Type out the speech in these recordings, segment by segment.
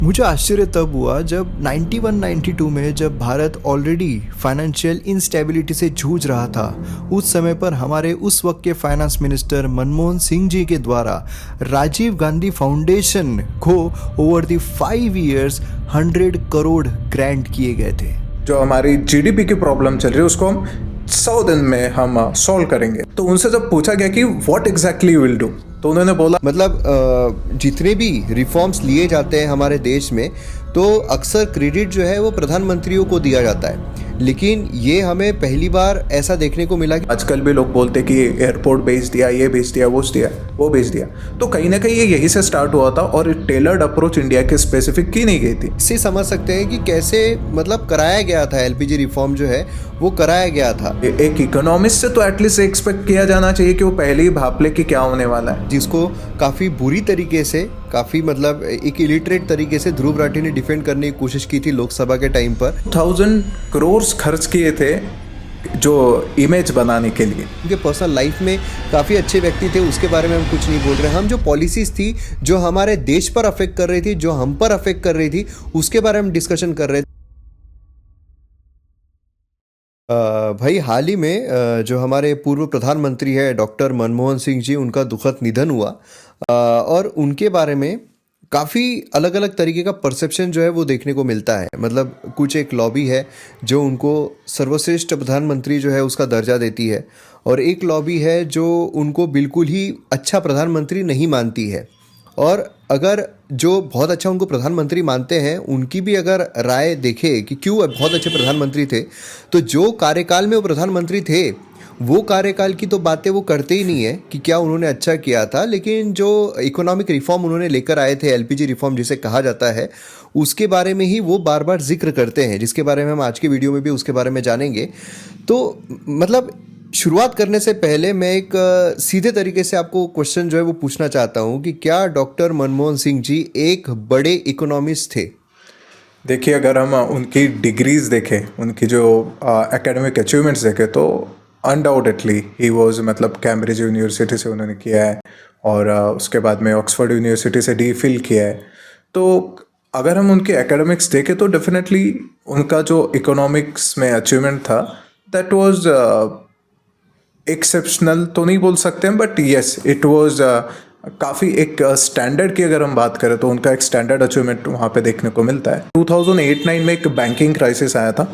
मुझे आश्चर्य तब हुआ जब 91-92 में जब भारत ऑलरेडी फाइनेंशियल इंस्टेबिलिटी से जूझ रहा था। उस समय पर हमारे उस वक्त के फाइनेंस मिनिस्टर मनमोहन सिंह जी के द्वारा राजीव गांधी फाउंडेशन को over the 5 years 100 crore grant किए गए थे। जो हमारी जीडीपी की प्रॉब्लम चल रही है उसको हम 100 दिन में हम सॉल्व करेंगे। तो उनसे जब पूछा गया कि what exactly you will do, तो उन्होंने बोला मतलब जितने भी रिफॉर्म्स लिए जाते हैं हमारे देश में तो अक्सर क्रेडिट जो है वो प्रधानमंत्रियों को दिया जाता है, लेकिन ये हमें पहली बार ऐसा देखने को मिला कि आजकल भी लोग बोलते कि एयरपोर्ट भेज दिया, ये भेज दिया, वो भेज दिया। तो कहीं ना कहीं ये यही से स्टार्ट हुआ था और टेलर्ड अप्रोच इंडिया के स्पेसिफिक की नहीं गई थी। इससे समझ सकते हैं कि कैसे मतलब कराया गया था एलपीजी रिफॉर्म जो है वो कराया गया था। एक इकोनॉमिस्ट से तो एटलीस्ट एक्सपेक्ट किया जाना चाहिए कि वो पहले ही भाप ले कि क्या होने वाला है, जिसको काफ़ी बुरी तरीके से, काफ़ी मतलब एक इलिटरेट तरीके से ध्रुव राठी ने डिफेंड करने की कोशिश की थी लोकसभा के टाइम पर। 1000 करोड़ खर्च किए थे जो इमेज बनाने के लिए। उनके पर्सनल लाइफ में काफ़ी अच्छे व्यक्ति थे, उसके बारे में हम कुछ नहीं बोल रहे। हम जो पॉलिसीज़ थी जो हमारे देश पर अफेक्ट कर रही थी, जो हम पर अफेक्ट कर रही थी, उसके बारे में डिस्कशन कर रहे थे। भाई हाल ही में जो हमारे पूर्व प्रधानमंत्री है डॉक्टर मनमोहन सिंह जी, उनका दुखद निधन हुआ और उनके बारे में काफ़ी अलग अलग तरीके का परसेप्शन जो है वो देखने को मिलता है। मतलब कुछ एक लॉबी है जो उनको सर्वश्रेष्ठ प्रधानमंत्री जो है उसका दर्जा देती है, और एक लॉबी है जो उनको बिल्कुल ही अच्छा प्रधानमंत्री नहीं मानती है। और अगर जो बहुत अच्छा उनको प्रधानमंत्री मानते हैं उनकी भी अगर राय देखे कि क्यों बहुत अच्छे प्रधानमंत्री थे, तो जो कार्यकाल में वो प्रधानमंत्री थे वो कार्यकाल की तो बातें वो करते ही नहीं है कि क्या उन्होंने अच्छा किया था, लेकिन जो इकोनॉमिक रिफॉर्म उन्होंने लेकर आए थे, एलपीजी रिफॉर्म जिसे कहा जाता है, उसके बारे में ही वो बार बार जिक्र करते हैं, जिसके बारे में हम आज के वीडियो में भी उसके बारे में जानेंगे। तो मतलब शुरुआत करने से पहले मैं एक सीधे तरीके से आपको क्वेश्चन जो है वो पूछना चाहता हूँ कि क्या डॉक्टर मनमोहन सिंह जी एक बड़े इकोनॉमिस्ट थे? देखिए, अगर हम उनकी डिग्रीज देखें, उनकी जो एकेडमिक अचीवमेंट्स देखें, तो अनडाउटेडली ही वाज, मतलब कैम्ब्रिज यूनिवर्सिटी से उन्होंने किया है और उसके बाद में ऑक्सफोर्ड यूनिवर्सिटी से डीफिल किया है। तो अगर हम उनके एकेडमिक्स देखें तो डेफिनेटली उनका जो इकोनॉमिक्स में अचीवमेंट था दैट वाज एक्सेप्शनल तो नहीं बोल सकते हैं, बट येस इट वाज काफ़ी एक स्टैंडर्ड की अगर हम बात करें तो उनका एक स्टैंडर्ड अचीवमेंट वहाँ पे देखने को मिलता है। 2008-9 में एक बैंकिंग क्राइसिस आया था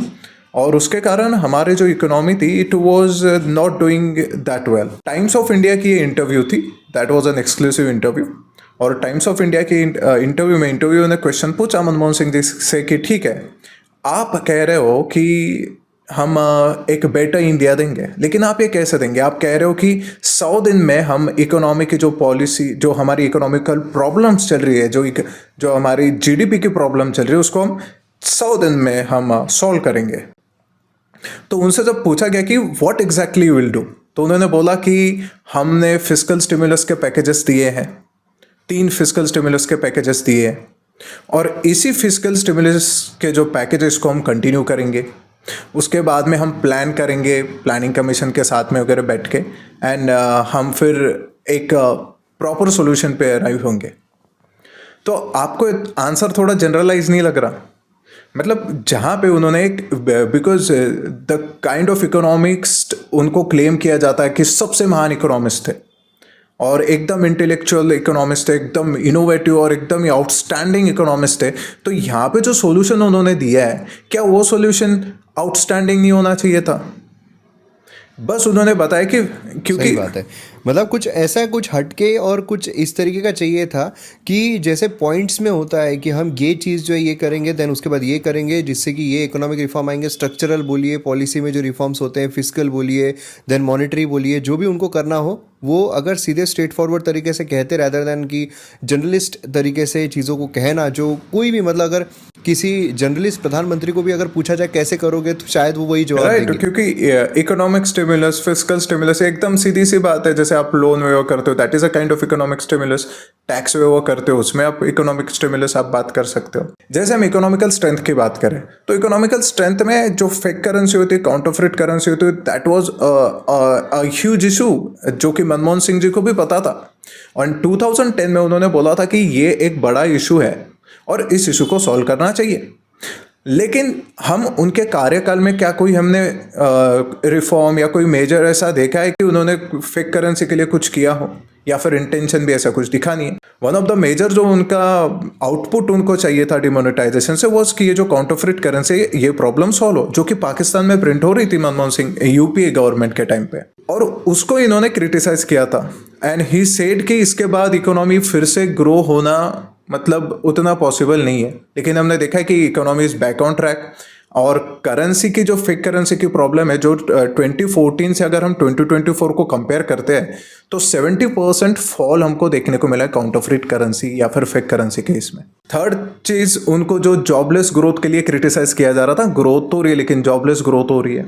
और उसके कारण हमारे जो इकोनॉमी थी it was not doing that well. Times of India की ये इंटरव्यू थी, that was an exclusive interview, और टाइम्स ऑफ इंडिया की इंटरव्यू ने क्वेश्चन पूछा मनमोहन सिंह जी से कि ठीक है, आप कह रहे हो कि हम एक बेटर इंडिया देंगे, लेकिन आप ये कैसे देंगे? आप कह रहे हो कि 100 दिन में हम इकोनॉमी की जो पॉलिसी, जो हमारी इकोनॉमिकल प्रॉब्लम्स चल रही है, जो हमारी जीडीपी की प्रॉब्लम चल रही है, उसको हम 100 दिन में हम सॉल्व करेंगे। तो उनसे जब पूछा गया कि what exactly you will do, तो उन्होंने बोला कि हमने फिस्कल स्टिमुलस के पैकेजेस दिए हैं, 3 फिस्कल स्टिमुलस के पैकेजेस दिए हैं, और इसी फिस्कल स्टिमुलस के जो पैकेजेस को हम कंटिन्यू करेंगे। उसके बाद में हम प्लान करेंगे प्लानिंग कमीशन के साथ में वगैरह बैठ के, एंड हम फिर एक प्रॉपर सॉल्यूशन पे अराइव होंगे। तो आपको आंसर थोड़ा जनरलाइज नहीं लग रहा? मतलब जहाँ पे उन्होंने एक, because the kind of economics उनको क्लेम किया जाता है कि सबसे महान इकोनॉमिस्ट थे और एकदम इंटेलेक्चुअल इकोनॉमिस्ट थे, एकदम इनोवेटिव और एकदम ही आउटस्टैंडिंग इकोनॉमिस्ट थे, तो यहाँ पे जो सॉल्यूशन उन्होंने दिया है, क्या वो सॉल्यूशन आउटस्टैंडिंग नहीं होना चाहिए था? बस उन्होंने बताया कि क्योंकि सही बात है, मतलब कुछ ऐसा कुछ हटके और कुछ इस तरीके का चाहिए था कि जैसे पॉइंट्स में होता है कि हम ये चीज़ जो है ये करेंगे, देन उसके बाद ये करेंगे जिससे कि ये इकोनॉमिक रिफॉर्म आएंगे। स्ट्रक्चरल बोलिए, पॉलिसी में जो रिफॉर्म्स होते हैं, फिस्कल बोलिए, देन मॉनेटरी बोलिए, जो भी उनको करना हो वो अगर सीधे स्ट्रेट फॉरवर्ड तरीके से कहते रैदर देन कि जर्नलिस्ट तरीके से चीज़ों को कहना, जो कोई भी मतलब अगर किसी जर्नलिस्ट प्रधानमंत्री को भी अगर पूछा जाए कैसे करोगे तो शायद वो वही जवाब देंगे। क्योंकि इकोनॉमिक स्टिमुलस, फिस्कल स्टिमुलस एकदम सीधी सी बात है। जैसे आप लोन वेवर करते हो, that is a kind of economic stimulus. Tax waiver करते हो, उसमें आप इकोनॉमिक स्टिमुलस आप बात कर सकते हो। जैसे हम इकोनॉमिकल स्ट्रेंथ की बात करें तो इकोनॉमिकल स्ट्रेंथ में जो फेक करेंसी होती है, काउंटरफिट करेंसी होती है, that was a huge issue जो कि मनमोहन सिंह जी को भी पता था। और 2010 में उन्होंने बोला था कि ये एक बड़ा इशू है और इस इशू को सॉल्व करना चाहिए। लेकिन हम उनके कार्यकाल में क्या कोई हमने रिफॉर्म या कोई मेजर ऐसा देखा है कि उन्होंने फेक करेंसी के लिए कुछ किया हो, या फिर इंटेंशन भी ऐसा कुछ दिखा नहीं है। वन ऑफ द मेजर जो उनका आउटपुट उनको चाहिए था डिमोनेटाइजेशन से वो कि ये जो काउंटरफेट करेंसी ये प्रॉब्लम सॉल्व हो, जो कि पाकिस्तान में प्रिंट हो रही थी मनमोहन सिंह यूपीए गवर्नमेंट के टाइम पे, और उसको इन्होंने क्रिटिसाइज किया था। एंड ही सेड कि इसके बाद इकोनॉमी फिर से ग्रो होना मतलब उतना पॉसिबल नहीं है। लेकिन हमने देखा है कि economy is back on track, और करेंसी की जो फेक करेंसी की प्रॉब्लम है जो 2014 से अगर हम 2024 को कंपेयर करते हैं तो 70% फॉल हमको देखने को मिला है काउंटरफेट करेंसी या फिर फेक करेंसी के इसमें। थर्ड चीज, उनको जो जॉबलेस ग्रोथ के लिए क्रिटिसाइज किया जा रहा था, ग्रोथ तो हो रही है लेकिन जॉबलेस ग्रोथ हो रही है,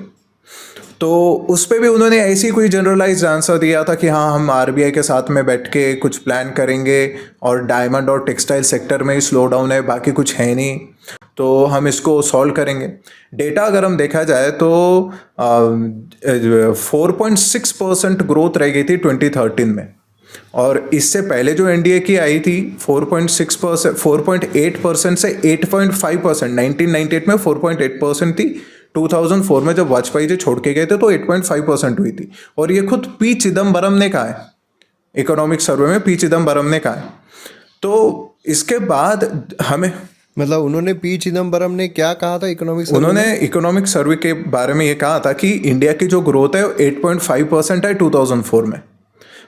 तो उस पर भी उन्होंने ऐसी कोई जनरलाइज आंसर दिया था कि हाँ हम आरबीआई के साथ में बैठ के कुछ प्लान करेंगे और डायमंड और टेक्सटाइल सेक्टर में ही स्लो डाउन है, बाकी कुछ है नहीं, तो हम इसको सॉल्व करेंगे। डेटा अगर हम देखा जाए तो 4.6% ग्रोथ रह गई थी 2013 में, और इससे पहले जो एनडीए की आई थी 4.6%, 4.8% से 8.5%, 1998 में 4.8% थी, 2004 में जब वाजपेयी जी छोड़ के गए थे तो 8.5% हुई थी। और ये खुद पी चिदम्बरम ने कहा है, इकोनॉमिक सर्वे में पी चिदम्बरम ने कहा है। तो इसके बाद हमें मतलब उन्होंने पी चिदम्बरम ने क्या कहा था इकोनॉमिक्स? उन्होंने इकोनॉमिक सर्वे के बारे में ये कहा था कि इंडिया की जो ग्रोथ है 8.5% है 2004 में।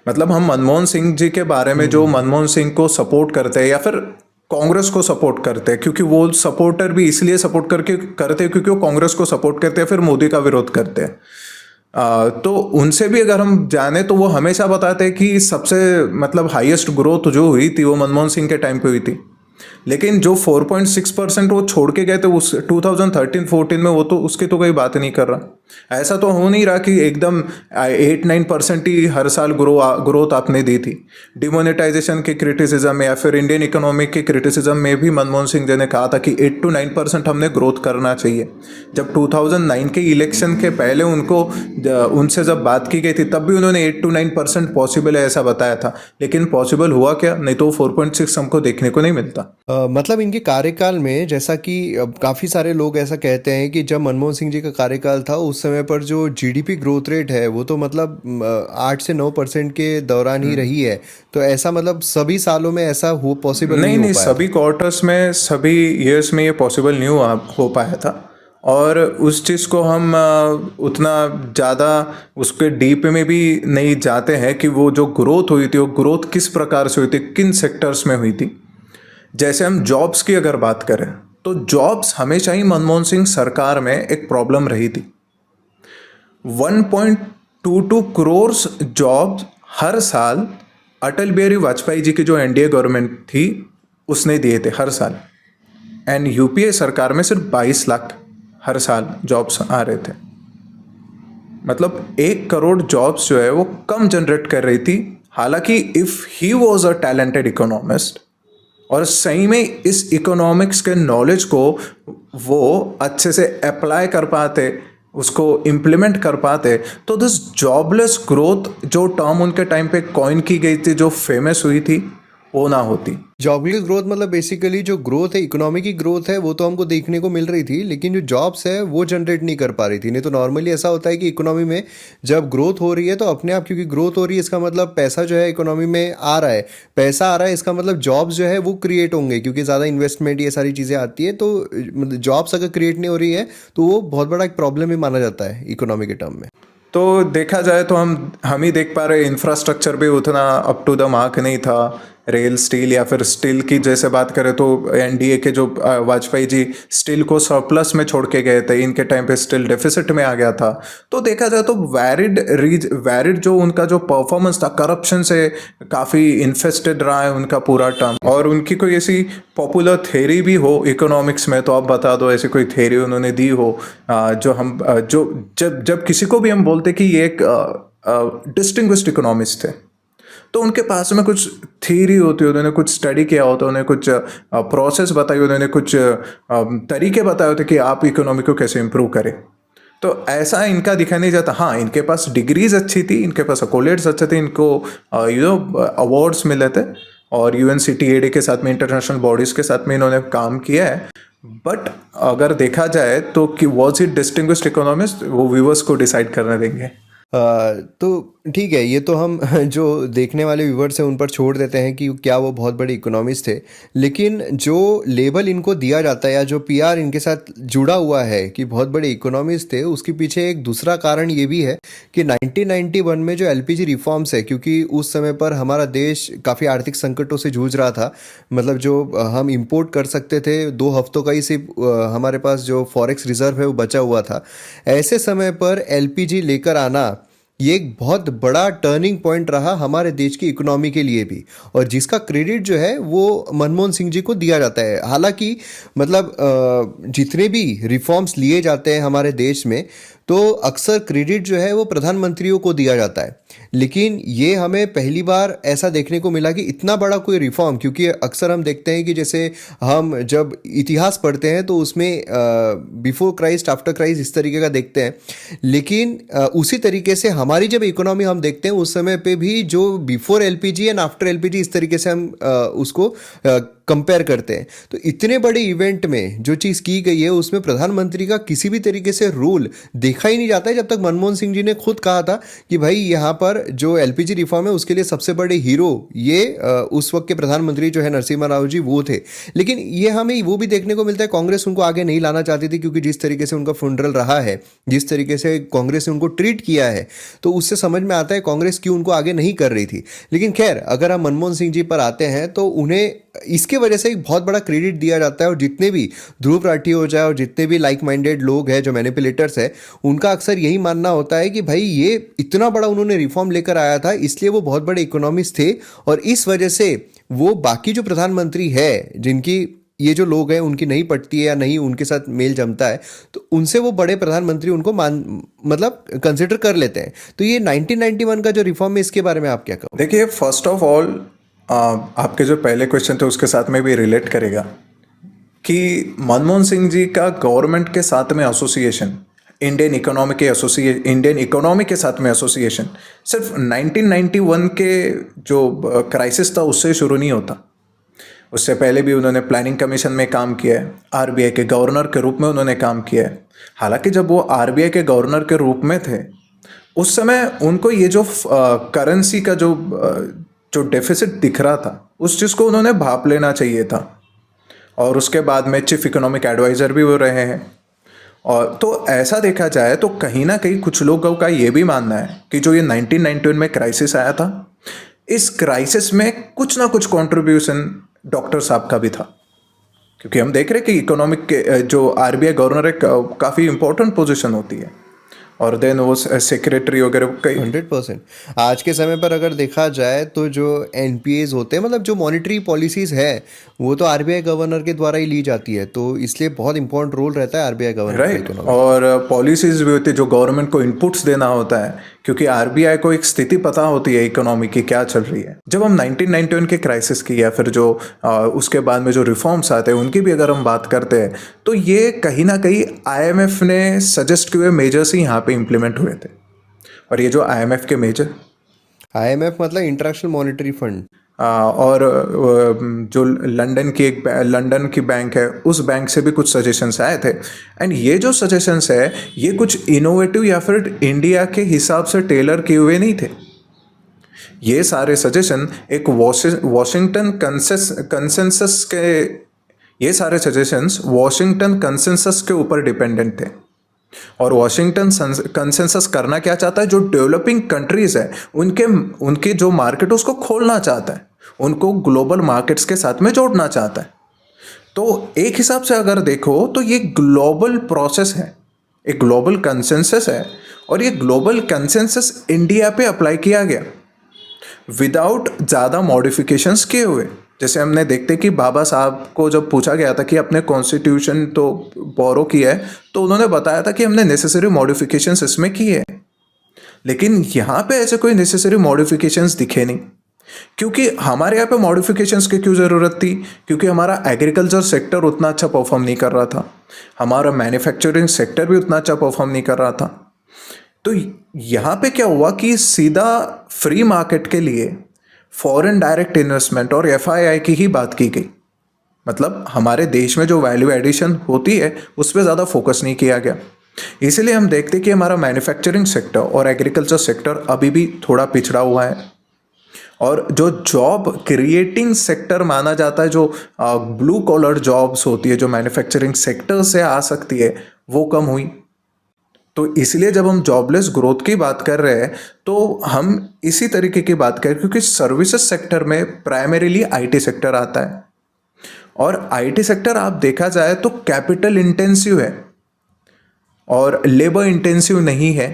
मतलब हम मनमोहन सिंह जी के बारे में, जो मनमोहन सिंह को सपोर्ट करते हैं या फिर कांग्रेस को सपोर्ट करते हैं, क्योंकि वो सपोर्टर भी इसलिए सपोर्ट करते हैं क्योंकि वो कांग्रेस को सपोर्ट करते हैं, फिर मोदी का विरोध करते हैं, तो उनसे भी अगर हम जाने तो वो हमेशा बताते हैं कि सबसे मतलब हाईएस्ट ग्रोथ जो हुई थी वो मनमोहन सिंह के टाइम पे हुई थी। लेकिन जो 4.6% वो छोड़ के गए थे उस 2013-14 में, वो तो उसकी तो कोई बात नहीं कर रहा। ऐसा तो हो नहीं रहा कि एकदम 8-9% ही हर साल ग्रोथ आपने दी थी। डिमोनेटाइजेशन के क्रिटिसिज्म में या फिर इंडियन इकोनॉमी के क्रिटिसिज्म में भी मनमोहन सिंह जी ने कहा था कि 8-9% हमने ग्रोथ करना चाहिए। जब 2009 के इलेक्शन के पहले उनसे जब बात की गई थी तब भी उन्होंने 8-9% पॉसिबल है ऐसा बताया था, लेकिन पॉसिबल हुआ क्या? नहीं तो 4.6 हमको देखने को नहीं मिलता। मतलब इनके कार्यकाल में, जैसा कि काफ़ी सारे लोग ऐसा कहते हैं कि जब मनमोहन सिंह जी का कार्यकाल था उस समय पर जो जीडीपी ग्रोथ रेट है वो तो मतलब 8 से 9% के दौरान ही रही है। तो ऐसा मतलब सभी सालों में ऐसा हो पॉसिबल नहीं, हो पाया? सभी क्वार्टर्स में, सभी ईयर्स में ये पॉसिबल नहीं हो पाया था। और उस चीज़ को हम उतना ज़्यादा उसके डीप में भी नहीं जाते हैं कि वो जो ग्रोथ हुई थी वो ग्रोथ किस प्रकार से हुई थी, किन सेक्टर्स में हुई थी। जैसे हम जॉब्स की अगर बात करें तो जॉब्स हमेशा ही मनमोहन सिंह सरकार में एक प्रॉब्लम रही थी। 1.22 करोड़ जॉब्स हर साल अटल बिहारी वाजपेयी जी की जो एनडीए गवर्नमेंट थी उसने दिए थे हर साल, एंड यूपीए सरकार में सिर्फ 22 लाख हर साल जॉब्स आ रहे थे। मतलब 1 करोड़ जॉब्स जो है वो कम जनरेट कर रही थी। हालांकि if he was a talented economist और सही में इस इकोनॉमिक्स के नॉलेज को वो अच्छे से अप्लाई कर पाते, उसको इम्प्लीमेंट कर पाते, तो दिस जॉबलेस ग्रोथ जो टर्म उनके टाइम पे कॉइन की गई थी, जो फेमस हुई थी, वो ना होती। जॉबलेस ग्रोथ मतलब बेसिकली जो ग्रोथ है, इकोनॉमी की ग्रोथ है, वो तो हमको देखने को मिल रही थी, लेकिन जो जॉब्स है वो जनरेट नहीं कर पा रही थी। नहीं तो नॉर्मली ऐसा होता है कि इकोनॉमी में जब ग्रोथ हो रही है तो अपने आप, क्योंकि ग्रोथ हो रही है इसका मतलब पैसा जो है इकोनॉमी में आ रहा है, पैसा आ रहा है इसका मतलब जॉब्स जो है वो क्रिएट होंगे, क्योंकि ज़्यादा इन्वेस्टमेंट ये सारी चीज़ें आती है। तो मतलब जॉब्स अगर क्रिएट नहीं हो रही है तो वो बहुत बड़ा एक प्रॉब्लम ही माना जाता है इकोनॉमी के टर्म में। तो देखा जाए तो हम ही देख पा रहे, इंफ्रास्ट्रक्चर भी उतना अप टू द मार्क नहीं था। रेल, स्टील या फिर स्टील की जैसे बात करें तो एनडीए के जो वाजपेयी जी स्टील को सरप्लस में छोड़ के गए थे, इनके टाइम पे स्टील डेफिसिट में आ गया था। तो देखा जाए तो वैरिड जो उनका जो परफॉर्मेंस था, करप्शन से काफ़ी इन्फेस्टेड रहा है उनका पूरा टर्म। और उनकी कोई ऐसी पॉपुलर थ्योरी भी हो इकोनॉमिक्स में तो आप बता दो, ऐसी कोई थ्योरी उन्होंने दी हो जो जब किसी को भी हम बोलते कि ये एक डिस्टिंग्विश्ड इकोनॉमिस्ट थे, तो उनके पास में कुछ थ्योरी होती है, उन्होंने कुछ स्टडी किया होता है, उन्होंने कुछ प्रोसेस बताई, उन्होंने कुछ तरीके बताए होते कि आप इकोनॉमी को कैसे इम्प्रूव करें। तो ऐसा इनका दिखा नहीं जाता। हाँ, इनके पास डिग्रीज अच्छी थी, इनके पास अकोलेट्स अच्छे थे, इनको अवार्ड्स मिले थे, और यूएनसीटीएडी के साथ में, इंटरनेशनल बॉडीज़ के साथ में इन्होंने काम किया है। बट अगर देखा जाए तो कि वॉज इट डिस्टिंग्विश्ड इकोनॉमिस्ट, वो व्यूवर्स को डिसाइड करने देंगे। तो ठीक है, ये तो हम जो देखने वाले व्यूवर्स हैं उन पर छोड़ देते हैं कि क्या वो बहुत बड़े इकोनॉमिस्ट थे। लेकिन जो लेबल इनको दिया जाता है या जो पीआर इनके साथ जुड़ा हुआ है कि बहुत बड़े इकोनॉमिस्ट थे, उसके पीछे एक दूसरा कारण ये भी है कि 1991 में जो एलपीजी रिफॉर्म्स है, क्योंकि उस समय पर हमारा देश काफ़ी आर्थिक संकटों से जूझ रहा था। मतलब जो हम इंपोर्ट कर सकते थे 2 हफ्तों का ही सिर्फ हमारे पास जो फॉरेक्स रिजर्व है वो बचा हुआ था। ऐसे समय पर एलपीजी लेकर आना ये एक बहुत बड़ा टर्निंग पॉइंट रहा हमारे देश की इकोनॉमी के लिए भी, और जिसका क्रेडिट जो है वो मनमोहन सिंह जी को दिया जाता है। हालांकि मतलब जितने भी रिफॉर्म्स लिए जाते हैं हमारे देश में, तो अक्सर क्रेडिट जो है वो प्रधानमंत्रियों को दिया जाता है। लेकिन ये हमें पहली बार ऐसा देखने को मिला कि इतना बड़ा कोई रिफॉर्म, क्योंकि अक्सर हम देखते हैं कि जैसे हम जब इतिहास पढ़ते हैं तो उसमें बिफोर क्राइस्ट आफ्टर क्राइस्ट इस तरीके का देखते हैं। लेकिन उसी तरीके से हमारी जब इकोनॉमी हम देखते हैं उस समय पे भी जो before LPG and after LPG इस तरीके से हम उसको कंपेयर करते हैं। तो इतने बड़े इवेंट में जो चीज़ की गई है उसमें प्रधानमंत्री का किसी भी तरीके से रोल देखा ही नहीं जाता है, जब तक मनमोहन सिंह जी ने खुद कहा था कि भाई यहाँ पर जो एलपीजी रिफॉर्म है उसके लिए सबसे बड़े हीरो ये उस वक्त के प्रधानमंत्री जो है नरसिम्हा राव जी वो थे। लेकिन ये हमें वो भी देखने को मिलता है कांग्रेस उनको आगे नहीं लाना चाहती थी, क्योंकि जिस तरीके से उनका फ्यूनरल रहा है, जिस तरीके से कांग्रेस ने उनको ट्रीट किया है, तो उससे समझ में आता है कांग्रेस क्यों उनको आगे नहीं कर रही थी। लेकिन खैर, अगर हम मनमोहन सिंह जी पर आते हैं तो उन्हें इसके वजह से एक बहुत बड़ा क्रेडिट दिया जाता है। और जितने भी ध्रुव राठी हो जाए और जितने भी लाइक माइंडेड लोग हैं जो मैनिपुलेटर्स है, उनका अक्सर यही मानना होता है कि भाई ये इतना बड़ा उन्होंने रिफॉर्म लेकर आया था, इसलिए वो बहुत बड़े इकोनॉमिस्ट थे, और इस वजह से वो बाकी जो प्रधानमंत्री है जिनकी ये जो लोग हैं उनकी नहीं पटती है या नहीं उनके साथ मेल जमता है, तो उनसे वो बड़े प्रधानमंत्री उनको मतलब कंसिडर कर लेते हैं। तो ये 1991 का जो रिफॉर्म है इसके बारे में आप क्या कहोगे? देखिए, फर्स्ट ऑफ ऑल आपके जो पहले क्वेश्चन थे उसके साथ में भी रिलेट करेगा कि मनमोहन सिंह जी का गवर्नमेंट के साथ में एसोसिएशन, इंडियन इकोनॉमी के साथ में एसोसिएशन सिर्फ 1991 के जो क्राइसिस था उससे शुरू नहीं होता। उससे पहले भी उन्होंने प्लानिंग कमीशन में काम किया है, आरबीआई के गवर्नर के रूप में उन्होंने काम किया है। हालांकि जब वो आरबीआई के गवर्नर के रूप में थे उस समय उनको ये जो करेंसी का जो डेफिसिट दिख रहा था उस चीज़ को उन्होंने भाप लेना चाहिए था। और उसके बाद में चीफ इकोनॉमिक एडवाइज़र भी वो रहे हैं। और तो ऐसा देखा जाए तो कहीं ना कहीं कुछ लोगों का ये भी मानना है कि जो ये 1991 में क्राइसिस आया था, इस क्राइसिस में कुछ ना कुछ कंट्रीब्यूशन डॉक्टर साहब का भी था। क्योंकि हम देख रहे हैं कि इकोनॉमिक के जो आरबीआई गवर्नर है काफ़ी इंपॉर्टेंट पोजीशन होती है, और देन वो सेक्रेटरी वगैरह कई 100%। आज के समय पर अगर देखा जाए तो जो एनपीएज होते हैं, मतलब जो मॉनेटरी पॉलिसीज है, वो तो आरबीआई गवर्नर के द्वारा ही ली जाती है। तो इसलिए बहुत इंपॉर्टेंट रोल रहता है आरबीआई गवर्नर का राइट। इकोनॉमी। और पॉलिसीज भी होती है जो गवर्नमेंट को इनपुट्स देना होता है, क्योंकि आरबीआई को एक स्थिति पता होती है इकोनॉमी की क्या चल रही है। जब हम 1991 के क्राइसिस की या फिर जो उसके बाद में जो रिफॉर्म्स आते हैं उनकी भी अगर हम बात करते हैं, तो ये कहीं ना कहीं आईएमएफ ने सजेस्ट किए हुए मेजर्स ही यहाँ पे इम्प्लीमेंट हुए थे। और ये जो आईएमएफ के मेजर, आईएमएफ मतलब इंटरनेशनल मॉनेटरी फंड, और जो लंदन की बैंक है उस बैंक से भी कुछ सजेशंस आए थे। एंड ये जो सजेशंस है ये कुछ इनोवेटिव या फिर इंडिया के हिसाब से टेलर किए हुए नहीं थे। ये सारे सजेशन एक वॉशिंगटन कंसेंसस के ये सारे सजेशंस वॉशिंगटन कंसेंसस के ऊपर डिपेंडेंट थे। और वॉशिंगटन कंसेंसस करना क्या चाहता है, जो डेवलपिंग कंट्रीज है उनके जो मार्केट उसको खोलना चाहता है, उनको ग्लोबल मार्केट्स के साथ में जोड़ना चाहता है। तो एक हिसाब से अगर देखो तो ये ग्लोबल प्रोसेस है, एक ग्लोबल कंसेंसस है, और ये ग्लोबल कंसेंसस इंडिया पे अप्लाई किया गया विदाउट ज़्यादा मॉडिफिकेशंस किए हुए। जैसे हमने देखते कि बाबा साहब को जब पूछा गया था कि अपने कॉन्स्टिट्यूशन तो बोरो किया है, तो उन्होंने बताया था कि हमने नेसेसरी मॉडिफिकेशंस इसमें किए हैं। लेकिन यहाँ पे ऐसे कोई नेसेसरी मॉडिफिकेशंस दिखे नहीं, क्योंकि हमारे यहाँ पे मॉडिफिकेशंस की क्यों ज़रूरत थी? क्योंकि हमारा एग्रीकल्चर सेक्टर उतना अच्छा परफॉर्म नहीं कर रहा था, हमारा मैन्युफैक्चरिंग सेक्टर भी उतना अच्छा परफॉर्म नहीं कर रहा था। तो यहाँ पे क्या हुआ कि सीधा फ्री मार्केट के लिए फॉरेन डायरेक्ट इन्वेस्टमेंट और एफआईआई की ही बात की गई। मतलब हमारे देश में जो वैल्यू एडिशन होती है उस पर ज़्यादा फोकस नहीं किया गया। इसीलिए हम देखते कि हमारा मैन्युफैक्चरिंग सेक्टर और एग्रीकल्चर सेक्टर अभी भी थोड़ा पिछड़ा हुआ है, और जो जॉब क्रिएटिंग सेक्टर माना जाता है, जो ब्लू कॉलर जॉब्स होती है जो मैन्युफैक्चरिंग सेक्टर से आ सकती है, वो कम हुई। तो इसलिए जब हम जॉबलेस ग्रोथ की बात कर रहे हैं तो हम इसी तरीके की बात करें, क्योंकि सर्विसेज सेक्टर में प्राइमरीली आईटी सेक्टर आता है, और आईटी सेक्टर आप देखा जाए तो कैपिटल इंटेंसिव है और लेबर इंटेंसिव नहीं है।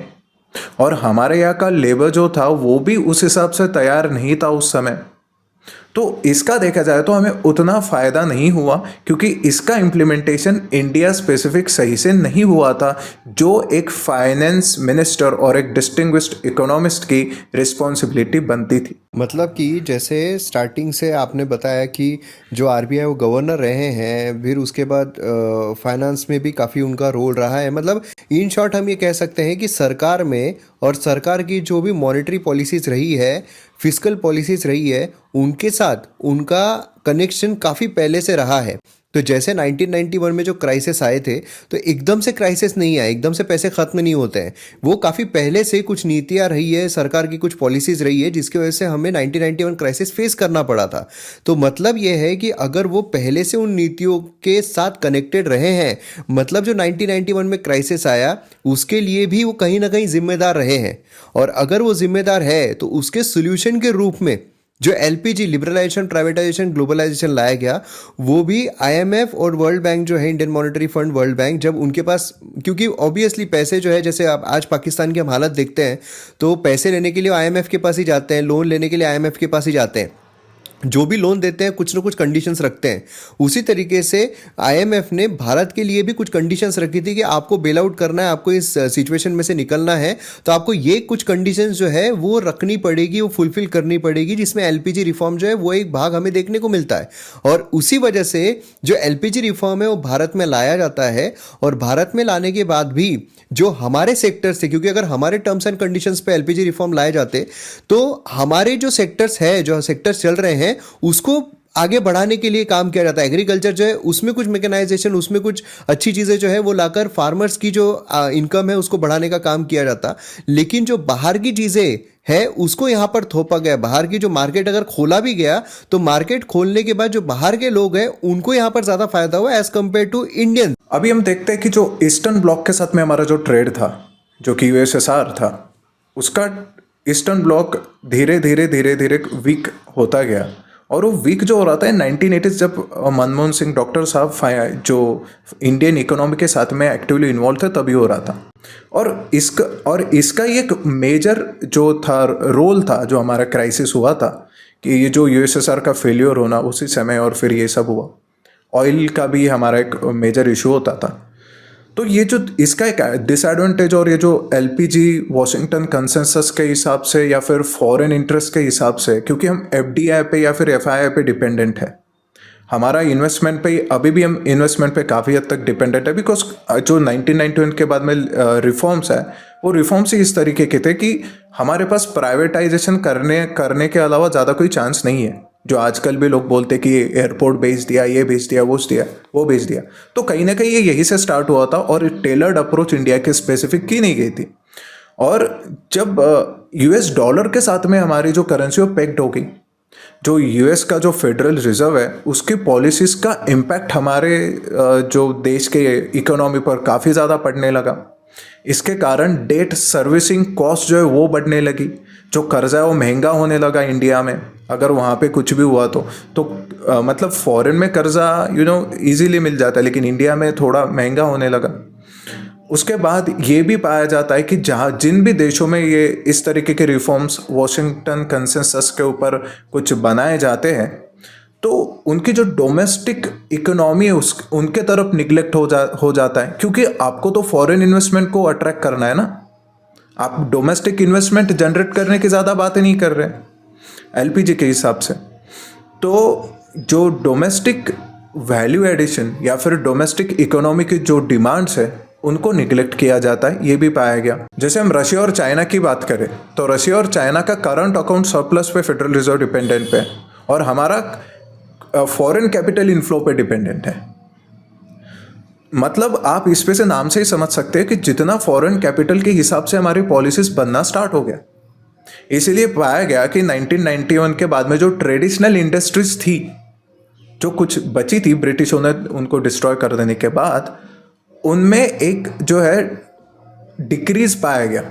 और हमारे यहाँ का लेबर जो था वो भी उस हिसाब से तैयार नहीं था उस समय। तो इसका देखा जाए तो हमें उतना फ़ायदा नहीं हुआ, क्योंकि इसका इम्प्लीमेंटेशन इंडिया स्पेसिफिक सही से नहीं हुआ था, जो एक फाइनेंस मिनिस्टर और एक डिस्टिंग्विश्ड इकोनॉमिस्ट की रिस्पॉन्सिबिलिटी बनती थी। मतलब कि जैसे स्टार्टिंग से आपने बताया कि जो आरबीआई वो गवर्नर रहे हैं, फिर उसके बाद फाइनेंस में भी काफ़ी उनका रोल रहा है। मतलब इन शॉर्ट हम ये कह सकते हैं कि सरकार में और सरकार की जो भी मॉनेटरी पॉलिसीज़ रही है, फिस्कल पॉलिसीज़ रही है, उनके साथ उनका कनेक्शन काफ़ी पहले से रहा है। तो जैसे 1991 में जो क्राइसिस आए थे, तो एकदम से क्राइसिस नहीं आए, एकदम से पैसे खत्म नहीं होते हैं। वो काफ़ी पहले से कुछ नीतियाँ रही है, सरकार की कुछ पॉलिसीज़ रही है, जिसकी वजह से हमें 1991 क्राइसिस फेस करना पड़ा था। तो मतलब ये है कि अगर वो पहले से उन नीतियों के साथ कनेक्टेड रहे हैं, मतलब जो 1991 में क्राइसिस आया उसके लिए भी वो कहीं ना कहीं जिम्मेदार रहे हैं। और अगर वो जिम्मेदार है तो उसके सोल्यूशन के रूप में जो एलपीजी, लिबरलाइजेशन, प्राइवेटाइजेशन, ग्लोबलाइजेशन लाया गया, वो भी आईएमएफ और वर्ल्ड बैंक जो है, Indian monetary fund, world bank, जब उनके पास, क्योंकि ऑब्वियसली पैसे जो है, जैसे आप आज पाकिस्तान की हम हालत देखते हैं, तो पैसे लेने के लिए आईएमएफ के पास ही जाते हैं, लोन लेने के लिए आईएमएफ के पास ही जाते हैं। जो भी लोन देते हैं कुछ ना कुछ कंडीशंस रखते हैं। उसी तरीके से आईएमएफ ने भारत के लिए भी कुछ कंडीशंस रखी थी कि आपको बेल आउट करना है, आपको इस सिचुएशन में से निकलना है, तो आपको ये कुछ कंडीशंस जो है वो रखनी पड़ेगी, वो फुलफिल करनी पड़ेगी, जिसमें एलपीजी रिफॉर्म जो है वो एक भाग हमें देखने को मिलता है। और उसी वजह से जो एलपीजी रिफॉर्म है वो भारत में लाया जाता है। और भारत में लाने के बाद भी जो हमारे सेक्टर्स थे, क्योंकि अगर हमारे टर्म्स एंड कंडीशंस पे एलपीजी रिफॉर्म लाए जाते तो हमारे जो सेक्टर्स है, जो सेक्टर्स चल रहे हैं, उसको आगे बढ़ाने के लिए काम किया जाता है। एग्रीकल्चर जो है उसमें कुछ मैकेनाइजेशन, उसमें कुछ अच्छी चीज़ें जो है वो लाकर फार्मर्स की जो इनकम है उसको बढ़ाने का काम किया जाता। लेकिन जो बाहर की चीज़ें है उसको यहाँ पर थोपा गया। बाहर की जो मार्केट अगर खोला भी गया तो मार्केट खोलने के बाद जो बाहर के लोग हैं उनको यहाँ पर ज़्यादा फायदा हुआ एज कंपेयर टू इंडियन। अभी हम देखते हैं कि जो ईस्टर्न ब्लॉक के साथ में हमारा जो ट्रेड था, जो कि यूएसएसआर था, उसका ईस्टर्न ब्लॉक धीरे धीरे धीरे धीरे वीक होता गया। और वो वीक जो हो रहा था 1980s, जब मनमोहन सिंह डॉक्टर साहब जो इंडियन इकोनॉमी के साथ में एक्टिवली इन्वॉल्व थे, तभी हो रहा था। और इसका एक मेजर जो था रोल था, जो हमारा क्राइसिस हुआ था, कि ये जो यूएसएसआर का फेलियर होना उसी समय, और फिर ये सब हुआ। ऑयल का भी हमारा एक मेजर इशू होता था। तो ये जो इसका एक डिसएडवांटेज, और ये जो एलपीजी वॉशिंगटन कंसेंसस के हिसाब से या फिर फॉरेन इंटरेस्ट के हिसाब से, क्योंकि हम एफडीआई पे या फिर एफआईआई पे डिपेंडेंट है, हमारा इन्वेस्टमेंट पे अभी भी हम इन्वेस्टमेंट पे काफ़ी हद तक डिपेंडेंट है। बिकॉज जो 1991 के बाद में रिफॉर्म्स है, वो रिफॉर्म्स ही इस तरीके के थे कि हमारे पास प्राइवेटाइजेशन करने के अलावा ज़्यादा कोई चांस नहीं है। जो आजकल भी लोग बोलते कि एयरपोर्ट बेच दिया, ये बेच दिया, वो बेच दिया, तो कहीं ना कहीं ये यही से स्टार्ट हुआ था, और टेलर्ड अप्रोच इंडिया के स्पेसिफिक की नहीं गई थी। और जब यूएस डॉलर के साथ में हमारी जो करेंसी वो पेक्ड हो गई, जो यूएस का जो फेडरल रिजर्व है उसकी पॉलिसीज का इम्पैक्ट हमारे जो देश के इकोनॉमी पर काफ़ी ज़्यादा पड़ने लगा। इसके कारण डेट सर्विसिंग कॉस्ट जो है वो बढ़ने लगी, जो कर्जा है वो महंगा होने लगा इंडिया में। अगर वहाँ पे कुछ भी हुआ तो मतलब फॉरेन में कर्जा इजीली मिल जाता है, लेकिन इंडिया में थोड़ा महंगा होने लगा। उसके बाद ये भी पाया जाता है कि जिन भी देशों में ये इस तरीके के रिफॉर्म्स वॉशिंगटन कंसेंसस के ऊपर कुछ बनाए जाते हैं, तो उनकी जो डोमेस्टिक इकोनॉमी है उनके तरफ निगलेक्ट हो जाता है, क्योंकि आपको तो फॉरेन इन्वेस्टमेंट को अट्रैक्ट करना है ना। आप डोमेस्टिक इन्वेस्टमेंट जनरेट करने की ज़्यादा बातें नहीं कर रहे एलपीजी के हिसाब से। तो जो डोमेस्टिक वैल्यू एडिशन या फिर डोमेस्टिक इकोनॉमी की जो डिमांड्स है उनको निगलेक्ट किया जाता है, ये भी पाया गया। जैसे हम रशिया और चाइना की बात करें तो रशिया और चाइना का करंट अकाउंट सरप्लस पे फेडरल रिजर्व डिपेंडेंट पे है और हमारा फॉरेन कैपिटल इनफ्लो पे डिपेंडेंट है। मतलब आप इस पे से नाम से ही समझ सकते हैं कि जितना फॉरेन कैपिटल के हिसाब से हमारी पॉलिसीज बनना स्टार्ट हो गया। इसीलिए पाया गया कि 1991 के बाद में जो ट्रेडिशनल इंडस्ट्रीज थी, जो कुछ बची थी ब्रिटिशों ने उनको डिस्ट्रॉय कर देने के बाद, उनमें एक जो है डिक्रीज पाया गया।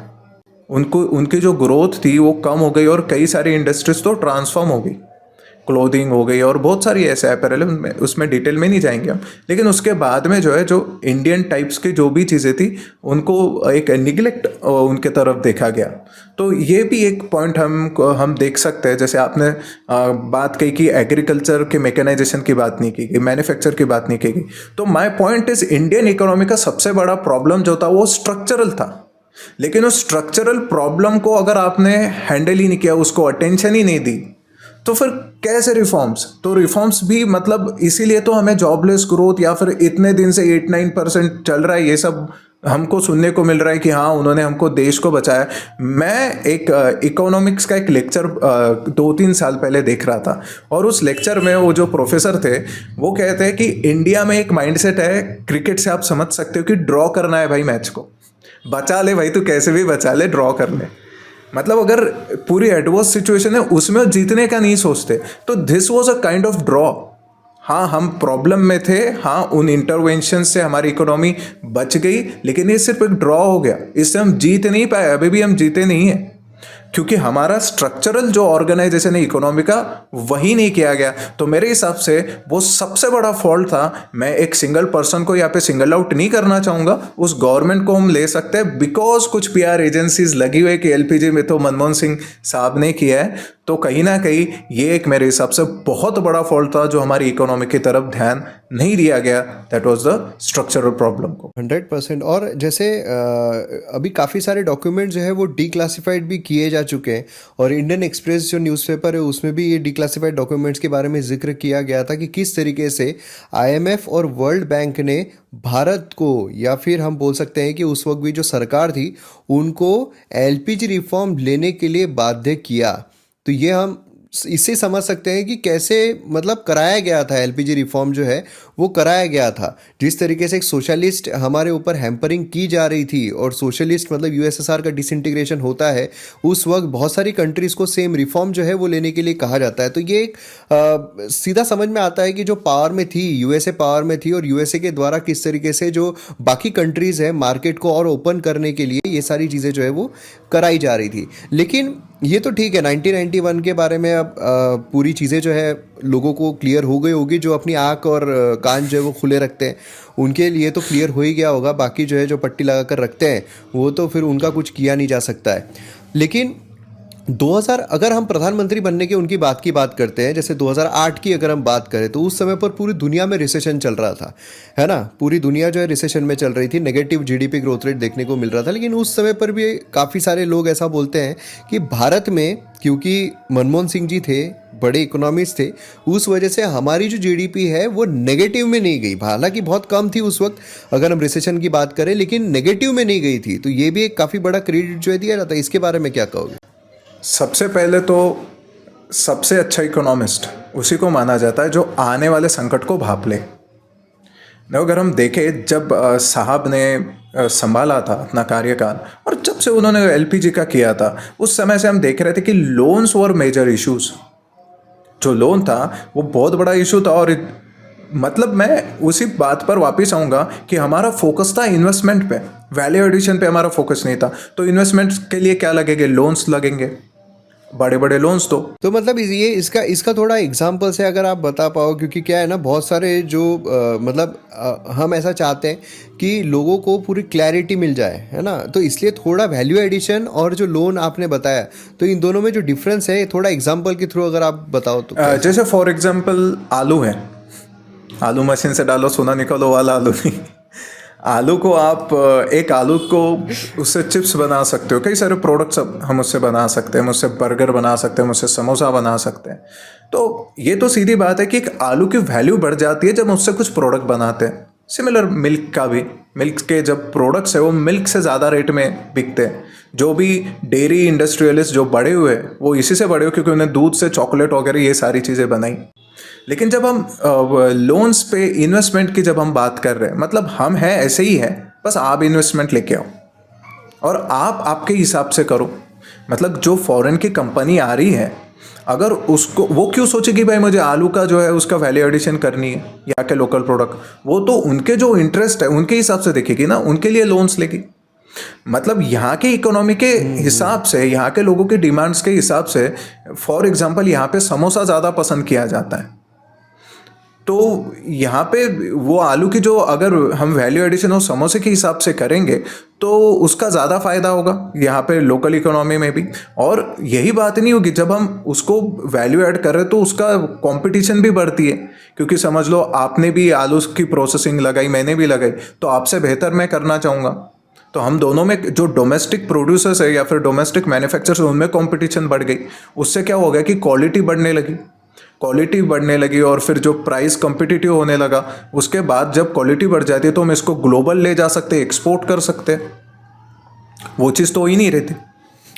उनकी जो ग्रोथ थी वो कम हो गई और कई सारी इंडस्ट्रीज तो ट्रांसफॉर्म हो गई, क्लोथिंग हो गई और बहुत सारी ऐसे अपैरल है, उसमें डिटेल में नहीं जाएंगे हम। लेकिन उसके बाद में जो है जो इंडियन टाइप्स की जो भी चीज़ें थी उनको एक निगलेक्ट उनके तरफ देखा गया। तो ये भी एक पॉइंट हम देख सकते हैं। जैसे आपने बात कही कि एग्रीकल्चर के मैकेनाइजेशन की बात नहीं की गई, मैन्युफैक्चर की बात नहीं की गई। तो my point is Indian economy का सबसे बड़ा प्रॉब्लम जो था वो स्ट्रक्चरल था। लेकिन उस स्ट्रक्चरल प्रॉब्लम को अगर आपने हैंडल ही नहीं किया, उसको अटेंशन ही नहीं दी, तो फिर कैसे रिफॉर्म्स? तो रिफॉर्म्स भी मतलब इसीलिए तो हमें जॉबलेस ग्रोथ या फिर इतने दिन से 8-9% चल रहा है, ये सब हमको सुनने को मिल रहा है कि हाँ उन्होंने हमको देश को बचाया। मैं एक इकोनॉमिक्स का एक लेक्चर 2-3 साल पहले देख रहा था और उस लेक्चर में वो जो प्रोफेसर थे वो कहते हैं कि इंडिया में एक माइंडसेट है, क्रिकेट से आप समझ सकते हो कि ड्रॉ करना है भाई, मैच को बचा ले भाई, तू कैसे भी बचा ले, ड्रॉ कर ले। मतलब अगर पूरी एडवर्स सिचुएशन है उसमें जीतने का नहीं सोचते। तो this was a kind of draw. हाँ हम प्रॉब्लम में थे, हाँ उन इंटरवेंशन से हमारी इकोनॉमी बच गई, लेकिन ये सिर्फ एक ड्रॉ हो गया, इससे हम जीत नहीं पाए, अभी भी हम जीते नहीं हैं क्योंकि हमारा स्ट्रक्चरल जो ऑर्गेनाइजेशन है इकोनॉमी का वही नहीं किया गया। तो मेरे हिसाब से वो सबसे बड़ा फॉल्ट था। मैं एक सिंगल पर्सन को यहाँ पे सिंगल आउट नहीं करना चाहूँगा, उस गवर्नमेंट को हम ले सकते हैं बिकॉज कुछ पीआर एजेंसीज लगी हुई कि एलपीजी में तो मनमोहन सिंह साहब ने किया है। तो कहीं ना कहीं ये एक मेरे हिसाब से बहुत बड़ा फॉल्ट था जो हमारी इकोनॉमी की तरफ ध्यान नहीं दिया गया। That was the structural problem को 100%। और जैसे अभी काफ़ी सारे डॉक्यूमेंट जो है वो डिक्लासिफाइड भी किए जा चुके हैं और इंडियन एक्सप्रेस जो न्यूज़पेपर है उसमें भी ये डिक्लासिफाइड डॉक्यूमेंट्स के बारे में जिक्र किया गया था कि किस तरीके से आईएमएफ और वर्ल्ड बैंक ने भारत को, या फिर हम बोल सकते हैं कि उस वक्त भी जो सरकार थी उनको एलपीजी रिफॉर्म लेने के लिए बाध्य किया। तो ये हम इससे समझ सकते हैं कि कैसे मतलब कराया गया था एलपीजी रिफॉर्म जो है वो कराया गया था। जिस तरीके से एक सोशलिस्ट हमारे ऊपर हैम्परिंग की जा रही थी और सोशलिस्ट मतलब यूएसएसआर का डिसइंटीग्रेशन होता है, उस वक्त बहुत सारी कंट्रीज़ को सेम रिफॉर्म जो है वो लेने के लिए कहा जाता है। तो ये एक सीधा समझ में आता है कि जो पावर में थी, यूएसए पावर में थी और यूएसए के द्वारा किस तरीके से जो बाकी कंट्रीज़ है मार्केट को और ओपन करने के लिए ये सारी चीज़ें जो है वो कराई जा रही थी। लेकिन ये तो ठीक है, 1991 के बारे में अब पूरी चीज़ें जो है लोगों को क्लियर हो गई होगी। जो अपनी आँख और कान जो है वो खुले रखते हैं उनके लिए तो क्लियर हो ही गया होगा। बाकी जो है जो पट्टी लगा कर रखते हैं वो तो फिर उनका कुछ किया नहीं जा सकता है। लेकिन 2000 अगर हम प्रधानमंत्री बनने के उनकी बात करते हैं, जैसे 2008 की अगर हम बात करें तो उस समय पर पूरी दुनिया में रिसेशन चल रहा था, है ना। पूरी दुनिया जो है रिसेशन में चल रही थी, नेगेटिव जीडीपी ग्रोथ रेट देखने को मिल रहा था। लेकिन उस समय पर भी काफ़ी सारे लोग ऐसा बोलते हैं कि भारत में, क्योंकि मनमोहन सिंह जी थे, बड़े इकोनॉमिस्ट थे, उस वजह से हमारी जो जीडीपी है वो नेगेटिव में नहीं गई। हालांकि बहुत कम थी उस वक्त अगर हम रिसेशन की बात करें, लेकिन नेगेटिव में नहीं गई थी। तो ये भी एक काफ़ी बड़ा क्रेडिट जो है दिया जाता है। इसके बारे में क्या कहोगे? सबसे पहले तो सबसे अच्छा इकोनॉमिस्ट उसी को माना जाता है जो आने वाले संकट को भाप ले। अगर हम देखें जब साहब ने संभाला था अपना कार्यकाल और जब से उन्होंने एलपीजी का किया था, उस समय से हम देख रहे थे कि लोन्स वर मेजर इश्यूज। जो लोन था वो बहुत बड़ा इशू था। और मतलब मैं उसी बात पर वापस आऊँगा कि हमारा फोकस था इन्वेस्टमेंट पे, वैल्यू एडिशन पे हमारा फोकस नहीं था। तो इन्वेस्टमेंट के लिए क्या लगेंगे? लोन्स लगेंगे, बड़े बड़े लोन्स। तो मतलब ये इसका थोड़ा एग्जाम्पल से अगर आप बता पाओ, क्योंकि क्या है ना, बहुत सारे जो हम ऐसा चाहते हैं कि लोगों को पूरी क्लैरिटी मिल जाए, है ना। तो इसलिए थोड़ा वैल्यू एडिशन और जो लोन आपने बताया, तो इन दोनों में जो डिफरेंस है थोड़ा एग्जाम्पल के थ्रू अगर आप बताओ तो। जैसे फॉर एग्जाम्पल आलू है, आलू मशीन से डालो सोना निकालो वाला आलू नहीं। आलू को आप एक आलू को उससे चिप्स बना सकते हो, कई सारे प्रोडक्ट्स हम उससे बना सकते हैं, हम उससे बर्गर बना सकते हैं, हम उससे समोसा बना सकते हैं। तो ये तो सीधी बात है कि एक आलू की वैल्यू बढ़ जाती है जब उससे कुछ प्रोडक्ट बनाते हैं। सिमिलर मिल्क का भी, मिल्क के जब प्रोडक्ट्स है वो मिल्क से ज़्यादा रेट में बिकते हैं। जो भी डेयरी इंडस्ट्रियलिस्ट जो बड़े हुए वो इसी से बड़े हुए क्योंकि उन्हें दूध से चॉकलेट वगैरह ये सारी चीज़ें बनाई। लेकिन जब हम लोन्स पे इन्वेस्टमेंट की जब हम बात कर रहे हैं, मतलब हम हैं ऐसे ही है, बस आप इन्वेस्टमेंट लेके आओ और आप आपके हिसाब से करो। मतलब जो फॉरेन की कंपनी आ रही है, अगर उसको वो क्यों सोचेगी भाई मुझे आलू का जो है उसका वैल्यू एडिशन करनी है यहाँ के लोकल प्रोडक्ट, वो तो उनके जो इंटरेस्ट है उनके हिसाब से देखेगी ना, उनके लिए लोन्स लेगी। मतलब यहाँ के इकोनॉमी के हिसाब से, यहाँ के लोगों के डिमांड्स के हिसाब से, फॉर एग्जांपल यहाँ पे समोसा ज़्यादा पसंद किया जाता है, तो यहाँ पे वो आलू की जो अगर हम वैल्यू एडिशन और समोसे के हिसाब से करेंगे तो उसका ज़्यादा फायदा होगा यहाँ पे लोकल इकोनॉमी में भी। और यही बात नहीं होगी जब हम उसको वैल्यू ऐड कर रहे तो उसका कंपटीशन भी बढ़ती है, क्योंकि समझ लो आपने भी आलू की प्रोसेसिंग लगाई, मैंने भी लगाई, तो आपसे बेहतर मैं करना चाहूँगा, तो हम दोनों में जो डोमेस्टिक प्रोड्यूसर्स है या फिर डोमेस्टिक मैन्युफैक्चरर्स है उनमें कंपटीशन बढ़ गई। उससे क्या हो गया कि क्वालिटी बढ़ने लगी और फिर जो प्राइस कम्पिटिटिव होने लगा, उसके बाद जब क्वालिटी बढ़ जाती है तो हम इसको ग्लोबल ले जा सकते हैं, एक्सपोर्ट कर सकते हैं। वो चीज़ तो हो ही नहीं रहती।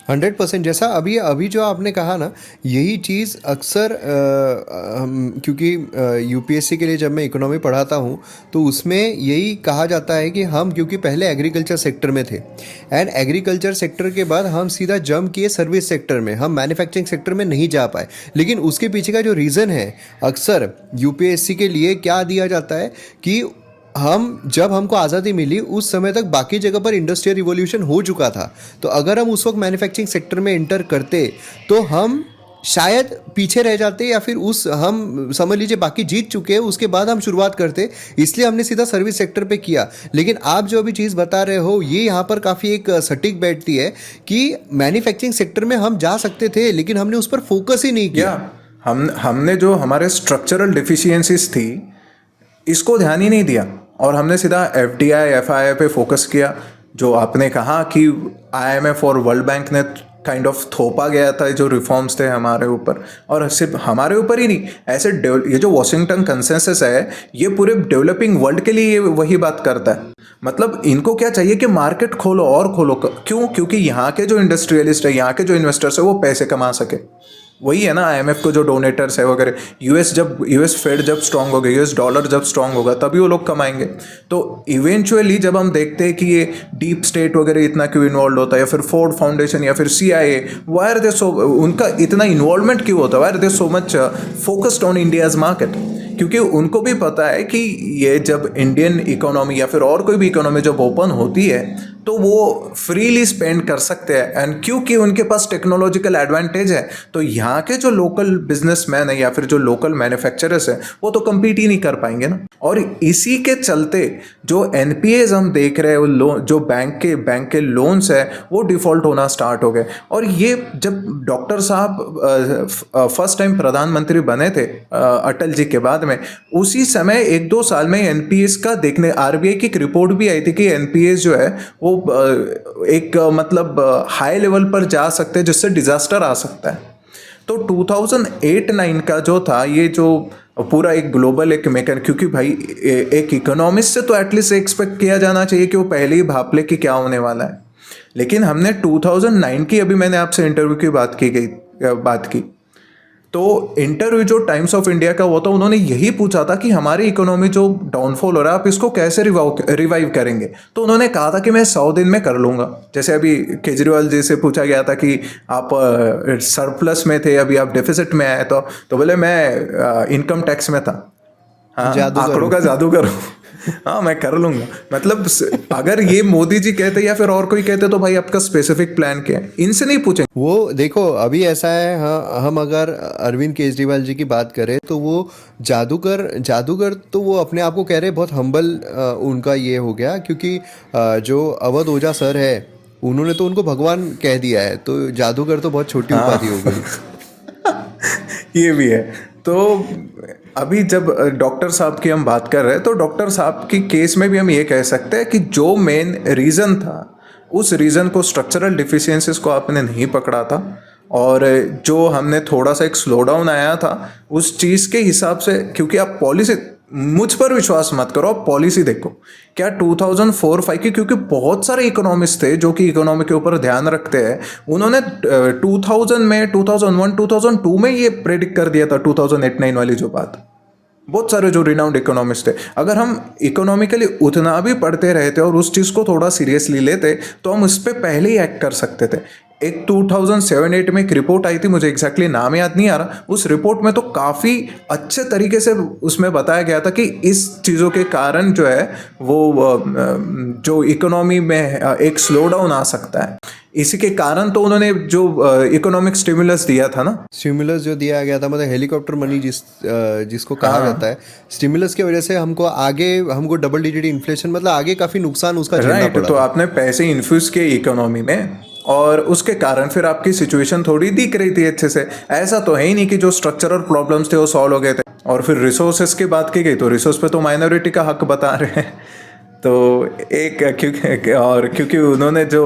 100% जैसा अभी जो आपने कहा ना, यही चीज़ अक्सर क्योंकि यूपीएससी के लिए जब मैं इकोनॉमी पढ़ाता हूँ तो उसमें यही कहा जाता है कि हम क्योंकि पहले एग्रीकल्चर सेक्टर में थे एंड एग्रीकल्चर सेक्टर के बाद हम सीधा जंप किए सर्विस सेक्टर में, हम मैन्युफैक्चरिंग सेक्टर में नहीं जा पाए। लेकिन उसके पीछे का जो रीज़न है, अक्सर यूपीएससी के लिए क्या दिया जाता है कि जब हमको आज़ादी मिली उस समय तक बाकी जगह पर इंडस्ट्रियल रिवॉल्यूशन हो चुका था, तो अगर हम उस वक्त मैन्युफैक्चरिंग सेक्टर में एंटर करते तो हम शायद पीछे रह जाते, या फिर हम समझ लीजिए बाकी जीत चुके हैं, उसके बाद हम शुरुआत करते। इसलिए हमने सीधा सर्विस सेक्टर पे किया। लेकिन आप जो अभी चीज़ बता रहे हो ये यहाँ पर काफ़ी एक सटीक बैठती है कि मैन्युफैक्चरिंग सेक्टर में हम जा सकते थे लेकिन हमने उस पर फोकस ही नहीं किया। हमने जो हमारे स्ट्रक्चरल डिफिशियंसीज थी इसको ध्यान ही नहीं दिया और हमने सीधा एफडीआई एफआईआई पे फोकस किया। जो आपने कहा कि आईएमएफ और वर्ल्ड बैंक ने काइंड ऑफ थोपा गया था जो रिफॉर्म्स थे हमारे ऊपर, और सिर्फ हमारे ऊपर ही नहीं, ऐसे ये जो वॉशिंगटन कंसेंसस है ये पूरे डेवलपिंग वर्ल्ड के लिए वही बात करता है। मतलब इनको क्या चाहिए कि मार्केट खोलो और खोलो। क्यों? क्योंकि यहाँ के जो इंडस्ट्रियलिस्ट है, यहाँ के जो इन्वेस्टर्स है वो पैसे कमा सके। वही है ना, आईएमएफ को जो डोनेटर्स है वगैरह, यूएस फेड जब स्ट्रांग होगा, यूएस डॉलर जब स्ट्रांग होगा तभी वो लोग कमाएंगे। तो इवेंचुअली जब हम देखते हैं कि ये डीप स्टेट वगैरह इतना क्यों इन्वॉल्व होता है, या फिर फोर्ड फाउंडेशन या फिर CIA, why are they so, उनका इतना इन्वॉल्वमेंट क्यों होता है, why are they so much focused on India's market? क्योंकि उनको भी पता है कि ये जब इंडियन इकोनॉमी या फिर और कोई भी इकोनॉमी जब ओपन होती है तो वो फ्रीली स्पेंड कर सकते हैं, एंड क्योंकि उनके पास टेक्नोलॉजिकल एडवांटेज है तो यहाँ के जो लोकल बिजनेसमैन है या फिर जो लोकल मैन्युफैक्चरर्स हैं वो तो कम्पीट ही नहीं कर पाएंगे ना। और इसी के चलते जो एनपीएज हम देख रहे हैं, वो जो बैंक के लोन्स है वो डिफॉल्ट होना स्टार्ट हो गए। और ये जब डॉक्टर साहब फर्स्ट टाइम प्रधानमंत्री बने थे अटल जी के बाद में, उसी समय 1-2 साल में एनपीएस का देखने, आरबीआई की एक रिपोर्ट भी आई थी कि एनपीएस जो है वो एक मतलब हाई लेवल पर जा सकते हैं जिससे डिजास्टर आ सकता है। तो 2008-9 का जो था ये जो पूरा एक ग्लोबल एक मेकर, क्योंकि भाई एक इकोनॉमिस्ट से तो एटलीस्ट एक्सपेक्ट किया जाना चाहिए कि वो पहले ही भाप ले कि क्या होने वाला है। लेकिन हमने 2009 की, अभी मैंने आपसे इंटरव्यू की बात की तो इंटरव्यू जो टाइम्स ऑफ इंडिया का हुआ था, उन्होंने यही पूछा था कि हमारी इकोनॉमी जो डाउनफॉल हो रहा है आप इसको कैसे रिवाइव करेंगे। तो उन्होंने कहा था कि मैं 100 दिन में कर लूँगा। जैसे अभी केजरीवाल जी से पूछा गया था कि आप सरप्लस में थे, अभी आप डेफिसिट में आए, तो बोले मैं इनकम टैक्स में था। हाँ, आंकड़ों का जादूगर हूँ। हाँ, मैं कर लूंगा। मतलब अगर ये मोदी जी कहते या फिर और कोई कहते तो भाई आपका स्पेसिफिक प्लान क्या है, इनसे नहीं पूछेंगे। वो देखो अभी ऐसा है, हाँ, हम अगर अरविंद केजरीवाल जी की बात करें तो वो जादूगर तो वो अपने आप को कह रहे बहुत हम्बल उनका ये हो गया, क्योंकि जो अवध ओझा सर है उन्होंने तो उनको भगवान कह दिया है, तो जादूगर तो बहुत छोटी उपाधि हो गई। ये भी है। तो अभी जब डॉक्टर साहब की हम बात कर रहे हैं तो डॉक्टर साहब की केस में भी हम ये कह सकते हैं कि जो मेन रीज़न था उस रीज़न को, स्ट्रक्चरल डिफिशियंसीज को आपने नहीं पकड़ा था, और जो हमने थोड़ा सा एक स्लो डाउन आया था उस चीज़ के हिसाब से, क्योंकि आप मुझ पर विश्वास मत करो, आप पॉलिसी देखो। क्या 2004-5 की, क्योंकि बहुत सारे इकोनॉमिस्ट थे जो कि इकोनॉमी के ऊपर ध्यान रखते हैं, उन्होंने 2000 में, 2001, 2002 में ये प्रेडिक्ट कर दिया था 2008-9 वाली जो बात। बहुत सारे जो रिनाउंड इकोनॉमिस्ट थे, अगर हम इकोनॉमिकली उतना भी पढ़ते रहते और उस चीज़ को थोड़ा सीरियसली लेते तो हम उस पर पहले ही एक्ट कर सकते थे। एक 2007-8 में एक रिपोर्ट आई थी, मुझे एग्जैक्टली नाम याद नहीं आ रहा। उस रिपोर्ट में तो काफ़ी अच्छे तरीके से उसमें बताया गया था कि इस चीज़ों के कारण जो है वो जो इकोनॉमी में एक स्लो डाउन आ सकता है। इसी के कारण तो उन्होंने जो इकोनॉमिक स्टिमुलस दिया था ना, स्टिमुलस जो दिया गया था, मतलब हेलीकॉप्टर मनी जिसको कहा जाता है, स्टिमुलस की वजह से हमको डबल डिजिट इन्फ्लेशन, मतलब आगे काफी नुकसान उसका झेलना राइट। पड़ा। तो आपने पैसे इन्फ्यूज किए इकोनॉमी में और उसके कारण फिर आपकी सिचुएशन थोड़ी दिख रही थी अच्छे से। ऐसा तो है ही नहीं कि जो स्ट्रक्चरल प्रॉब्लम्स थे वो सॉल्व हो गए थे। और फिर रिसोर्सेस की बात की गई तो रिसोर्स पे तो माइनॉरिटी का हक बता रहे हैं। तो क्योंकि उन्होंने जो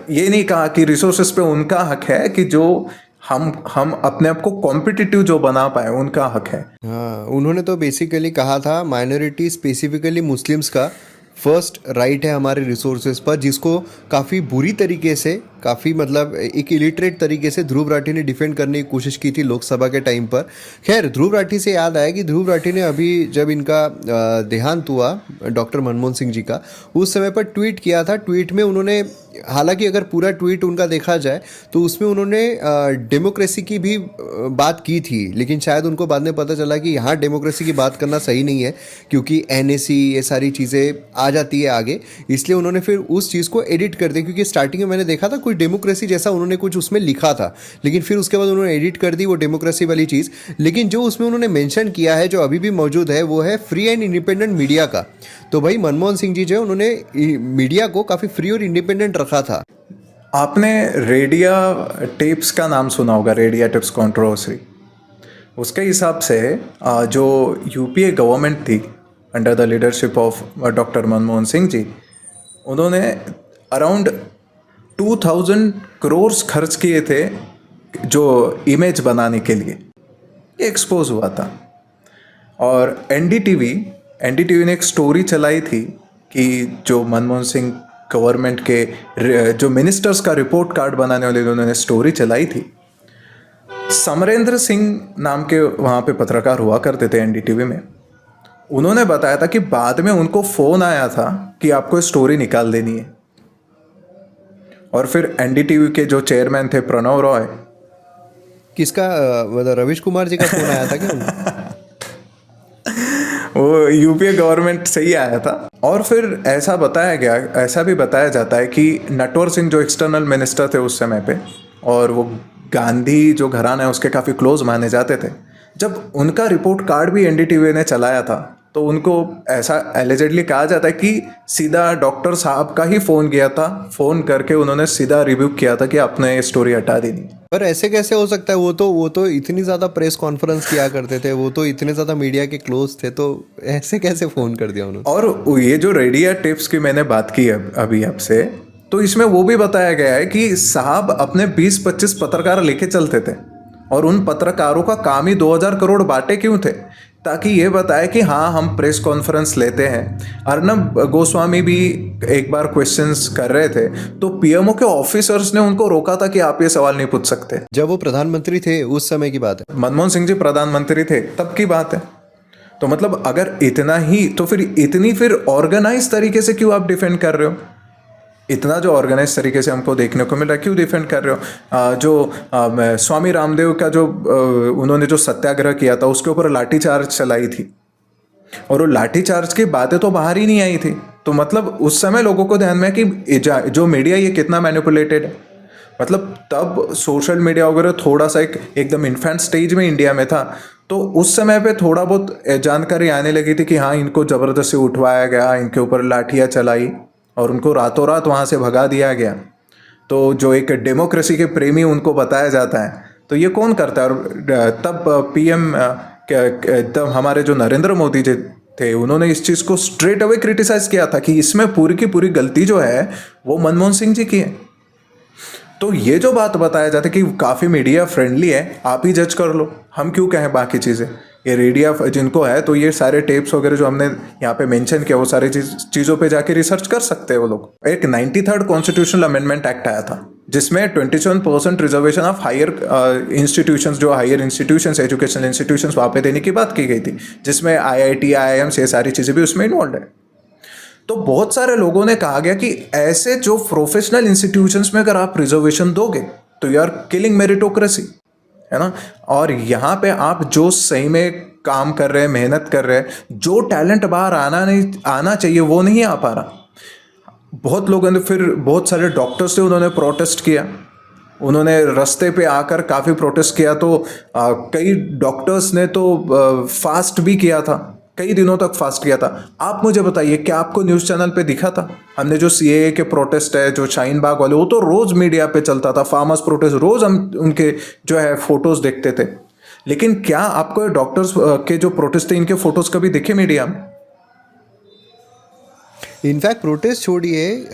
ये नहीं कहा कि रिसोर्सेस पे उनका हक है, कि जो हम अपने आप को कॉम्पिटिटिव जो बना पाए उनका हक है। हाँ, उन्होंने तो बेसिकली कहा था माइनॉरिटी स्पेसिफिकली मुस्लिम्स का फर्स्ट राइट है हमारे रिसोर्सेज पर, जिसको काफ़ी बुरी तरीके से, काफ़ी मतलब एक इलिटरेट तरीके से ध्रुव राठी ने डिफेंड करने की कोशिश की थी लोकसभा के टाइम पर। खैर, ध्रुव राठी से याद आया कि ध्रुव राठी ने अभी जब इनका देहांत हुआ डॉक्टर मनमोहन सिंह जी का, उस समय पर ट्वीट किया था। ट्वीट में उन्होंने, हालांकि अगर पूरा ट्वीट उनका देखा जाए तो उसमें उन्होंने डेमोक्रेसी की भी बात की थी, लेकिन शायद उनको बाद में पता चला कि यहाँ डेमोक्रेसी की बात करना सही नहीं है, क्योंकि एनएसी ये सारी चीज़ें आ जाती है आगे, इसलिए उन्होंने फिर उस चीज़ को एडिट कर दिया। क्योंकि स्टार्टिंग में मैंने देखा था कुछ डेमोक्रेसी जैसा उन्होंने कुछ उसमें लिखा था, लेकिन फिर उसके बाद उन्होंने एडिट कर दी वो डेमोक्रेसी वाली चीज़। लेकिन जो उसमें उन्होंने मेंशन किया है, जो अभी भी मौजूद है, वो है फ्री एंड इंडिपेंडेंट मीडिया का। तो भाई मनमोहन सिंह जी जो है, उन्होंने मीडिया को काफ़ी फ्री और इंडिपेंडेंट रखा था। आपने रेडिया टेप्स का नाम सुना होगा, रेडिया टेप्स कंट्रोवर्सी। उसके हिसाब से जो यूपीए गवर्नमेंट थी under the leadership of doctor Manmohan Singh ji, उन्होंने अराउंड 2000 करोड़ खर्च किए थे जो इमेज बनाने के लिए। ये एक्सपोज हुआ था। और एनडीटीवी ने एक स्टोरी चलाई थी कि जो मनमोहन सिंह गवर्नमेंट के जो मिनिस्टर्स का रिपोर्ट कार्ड बनाने वाले उन्होंने स्टोरी चलाई थी। समरेंद्र सिंह नाम के वहाँ पे पत्रकार हुआ करते थे एनडीटीवी में। उन्होंने बताया था कि बाद में उनको फ़ोन आया था कि आपको स्टोरी निकाल देनी है। और फिर एनडीटीवी के जो चेयरमैन थे प्रणव रॉय, किसका, मतलब रवीश कुमार जी का फोन आया था क्या? वो यूपीए गवर्नमेंट से ही आया था। और फिर ऐसा भी बताया जाता है कि नटवर सिंह जो एक्सटर्नल मिनिस्टर थे उस समय पे, और वो गांधी जो घराना है उसके काफ़ी क्लोज माने जाते थे, जब उनका रिपोर्ट कार्ड भी एनडीटीवी ने चलाया था तो उनको ऐसा एलिजेडली कहा जाता है कि सीधा डॉक्टर साहब का ही फ़ोन गया था, फ़ोन करके उन्होंने सीधा रिव्यू किया था कि आपने ये स्टोरी हटा देनी। पर ऐसे कैसे हो सकता है? वो तो इतनी ज़्यादा प्रेस कॉन्फ्रेंस किया करते थे, वो तो इतने ज़्यादा मीडिया के क्लोज थे, तो ऐसे कैसे फ़ोन कर दिया उन्होंने? और ये जो रेडिया टिप्स की मैंने बात की अभी आपसे, तो इसमें वो भी बताया गया है कि साहब अपने 20-25 पत्रकार लेके चलते थे, और उन पत्रकारों का काम ही 2000 करोड़ बांटे क्यों थे? ताकि ये बताए कि हाँ हम प्रेस कॉन्फ्रेंस लेते हैं। अर्नब गोस्वामी भी एक बार क्वेश्चंस कर रहे थे तो पीएमओ के ऑफिसर्स ने उनको रोका था कि आप ये सवाल नहीं पूछ सकते। जब वो प्रधानमंत्री थे उस समय की बात है, मनमोहन सिंह जी प्रधानमंत्री थे तब की बात है। तो मतलब अगर इतना ही, तो फिर ऑर्गेनाइज तरीके से क्यों आप डिफेंड कर रहे हो? इतना जो ऑर्गेनाइज तरीके से हमको देखने को मिल रहा है, क्यों डिफेंड कर रहे हो? जो स्वामी रामदेव का जो उन्होंने जो सत्याग्रह किया था उसके ऊपर लाठीचार्ज चलाई थी, और वो लाठीचार्ज की बातें तो बाहर ही नहीं आई थी। तो मतलब उस समय लोगों को ध्यान में है कि जो मीडिया ये कितना मैनिपुलेटेड है। मतलब तब सोशल मीडिया वगैरह थोड़ा सा एकदम इन्फेंट स्टेज में इंडिया में था, तो उस समय पे थोड़ा बहुत जानकारी आने लगी थी कि हाँ इनको ज़बरदस्ती उठवाया गया, इनके ऊपर लाठियाँ चलाई और उनको रातों रात वहाँ से भगा दिया गया। तो जो एक डेमोक्रेसी के प्रेमी उनको बताया जाता है, तो ये कौन करता है? और तब पीएम तब हमारे जो नरेंद्र मोदी जी थे, उन्होंने इस चीज़ को स्ट्रेट अवे क्रिटिसाइज किया था कि इसमें पूरी की पूरी गलती जो है वो मनमोहन सिंह जी की है। तो ये जो बात बताया जाता है कि काफ़ी मीडिया फ्रेंडली है, आप ही जज कर लो, हम क्यों कहें बाकी चीज़ें। ये रेडिया जिनको है तो ये सारे टेप्स वगैरह जो हमने यहाँ पे मेंशन किया वो सारी चीज़ों पे जाके रिसर्च कर सकते हैं वो लोग। एक 93rd कॉन्स्टिट्यूशनल अमेंडमेंट एक्ट आया था जिसमें 27% रिजर्वेशन ऑफ हायर इंस्टीट्यूशंस, जो हायर इंस्टीट्यूशंस, एजुकेशनल इंस्टीट्यूशंस वहाँ पे देने की बात की गई थी, जिसमें IIT IIMs ये सारी चीज़ें भी उसमें इन्वॉल्व है। तो बहुत सारे लोगों ने कहा गया कि ऐसे जो प्रोफेशनल इंस्टीट्यूशंस में अगर आप रिजर्वेशन दोगे तो यू आर किलिंग मेरिटोक्रेसी, है ना। और यहाँ पे आप जो सही में काम कर रहे हैं, मेहनत कर रहे हैं, जो टैलेंट बाहर आना चाहिए वो नहीं आ पा रहा। बहुत लोगों ने, फिर बहुत सारे डॉक्टर्स थे, उन्होंने प्रोटेस्ट किया, उन्होंने रास्ते पे आकर काफ़ी प्रोटेस्ट किया। तो कई डॉक्टर्स ने तो फास्ट भी किया था, कई दिनों तक फास्ट किया था। आप मुझे बताइए, क्या आपको न्यूज़ चैनल पे दिखा था? हमने जो CAA के प्रोटेस्ट है, जो शाहीन बाग वाले, वो तो रोज़ मीडिया पे चलता था, फार्मर्स प्रोटेस्ट, रोज़ हम उनके जो है फोटोज़ देखते थे। लेकिन क्या आपको डॉक्टर्स के जो प्रोटेस्ट थे, इनके फोटोज़ कभी दिखे मीडिया में? इनफैक्ट प्रोटेस्ट छोड़िए,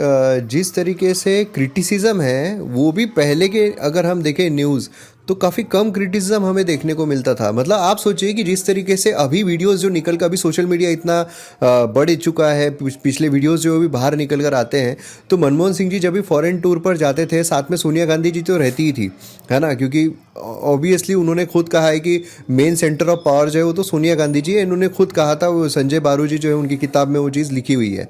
जिस तरीके से क्रिटिसिज्म है वो भी पहले के अगर हम देखें न्यूज़ तो काफ़ी कम क्रिटिसिज्म हमें देखने को मिलता था। मतलब आप सोचिए कि जिस तरीके से अभी वीडियोस जो निकल कर, अभी सोशल मीडिया इतना बढ़ चुका है, पिछले वीडियोस जो भी बाहर निकल कर आते हैं, तो मनमोहन सिंह जी जब भी फॉरेन टूर पर जाते थे साथ में सोनिया गांधी जी तो रहती ही थी, है ना, क्योंकि ऑब्वियसली उन्होंने खुद कहा है कि मेन सेंटर ऑफ पावर जो है वो तो सोनिया गांधी जी है। इन्होंने खुद कहा था, वो संजय बारूजी जो है उनकी किताब में वो चीज़ लिखी हुई है।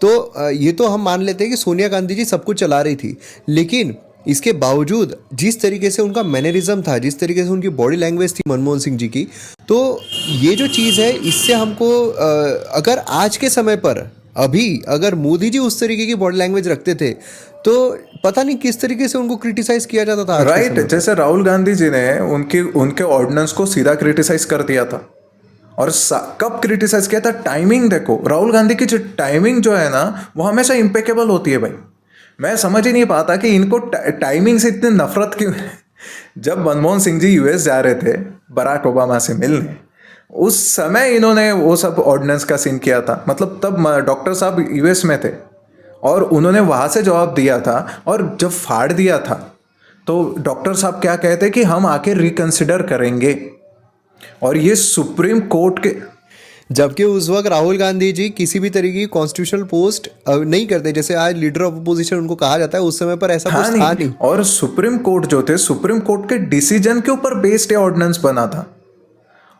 तो ये तो हम मान लेते हैं कि सोनिया गांधी जी सब कुछ चला रही थी, लेकिन इसके बावजूद जिस तरीके से उनका मैनरिज्म था, जिस तरीके से उनकी बॉडी लैंग्वेज थी मनमोहन सिंह जी की, तो ये जो चीज़ है इससे हमको अगर आज के समय पर अभी अगर मोदी जी उस तरीके की बॉडी लैंग्वेज रखते थे तो पता नहीं किस तरीके से उनको क्रिटिसाइज किया जाता था। राइट, जैसे राहुल गांधी जी ने उनके ऑर्डिनेंस को सीधा क्रिटिसाइज कर दिया था। और कब क्रिटिसाइज किया था? टाइमिंग देखो, राहुल गांधी की जो टाइमिंग जो है ना वो हमेशा इम्पेकेबल होती है भाई। मैं समझ ही नहीं पाता कि इनको टाइमिंग से इतनी नफरत क्यों है। जब मनमोहन सिंह जी US जा रहे थे बराक ओबामा से मिलने, उस समय इन्होंने वो सब ऑर्डिनेंस का सीन किया था। मतलब तब डॉक्टर साहब US में थे और उन्होंने वहाँ से जवाब दिया था, और जब फाड़ दिया था तो डॉक्टर साहब क्या कहते कि हम आके रिकंसिडर करेंगे, और ये सुप्रीम कोर्ट के, जबकि उस वक्त राहुल गांधी जी किसी भी तरीके की कॉन्स्टिट्यूशनल पोस्ट नहीं करते, जैसे आज लीडर ऑफ अपोजिशन उनको कहा जाता है, उस समय पर ऐसा कुछ था नहीं। और सुप्रीम कोर्ट जो थे, सुप्रीम कोर्ट के डिसीजन के ऊपर बेस्ड ऑर्डिनेंस बना था।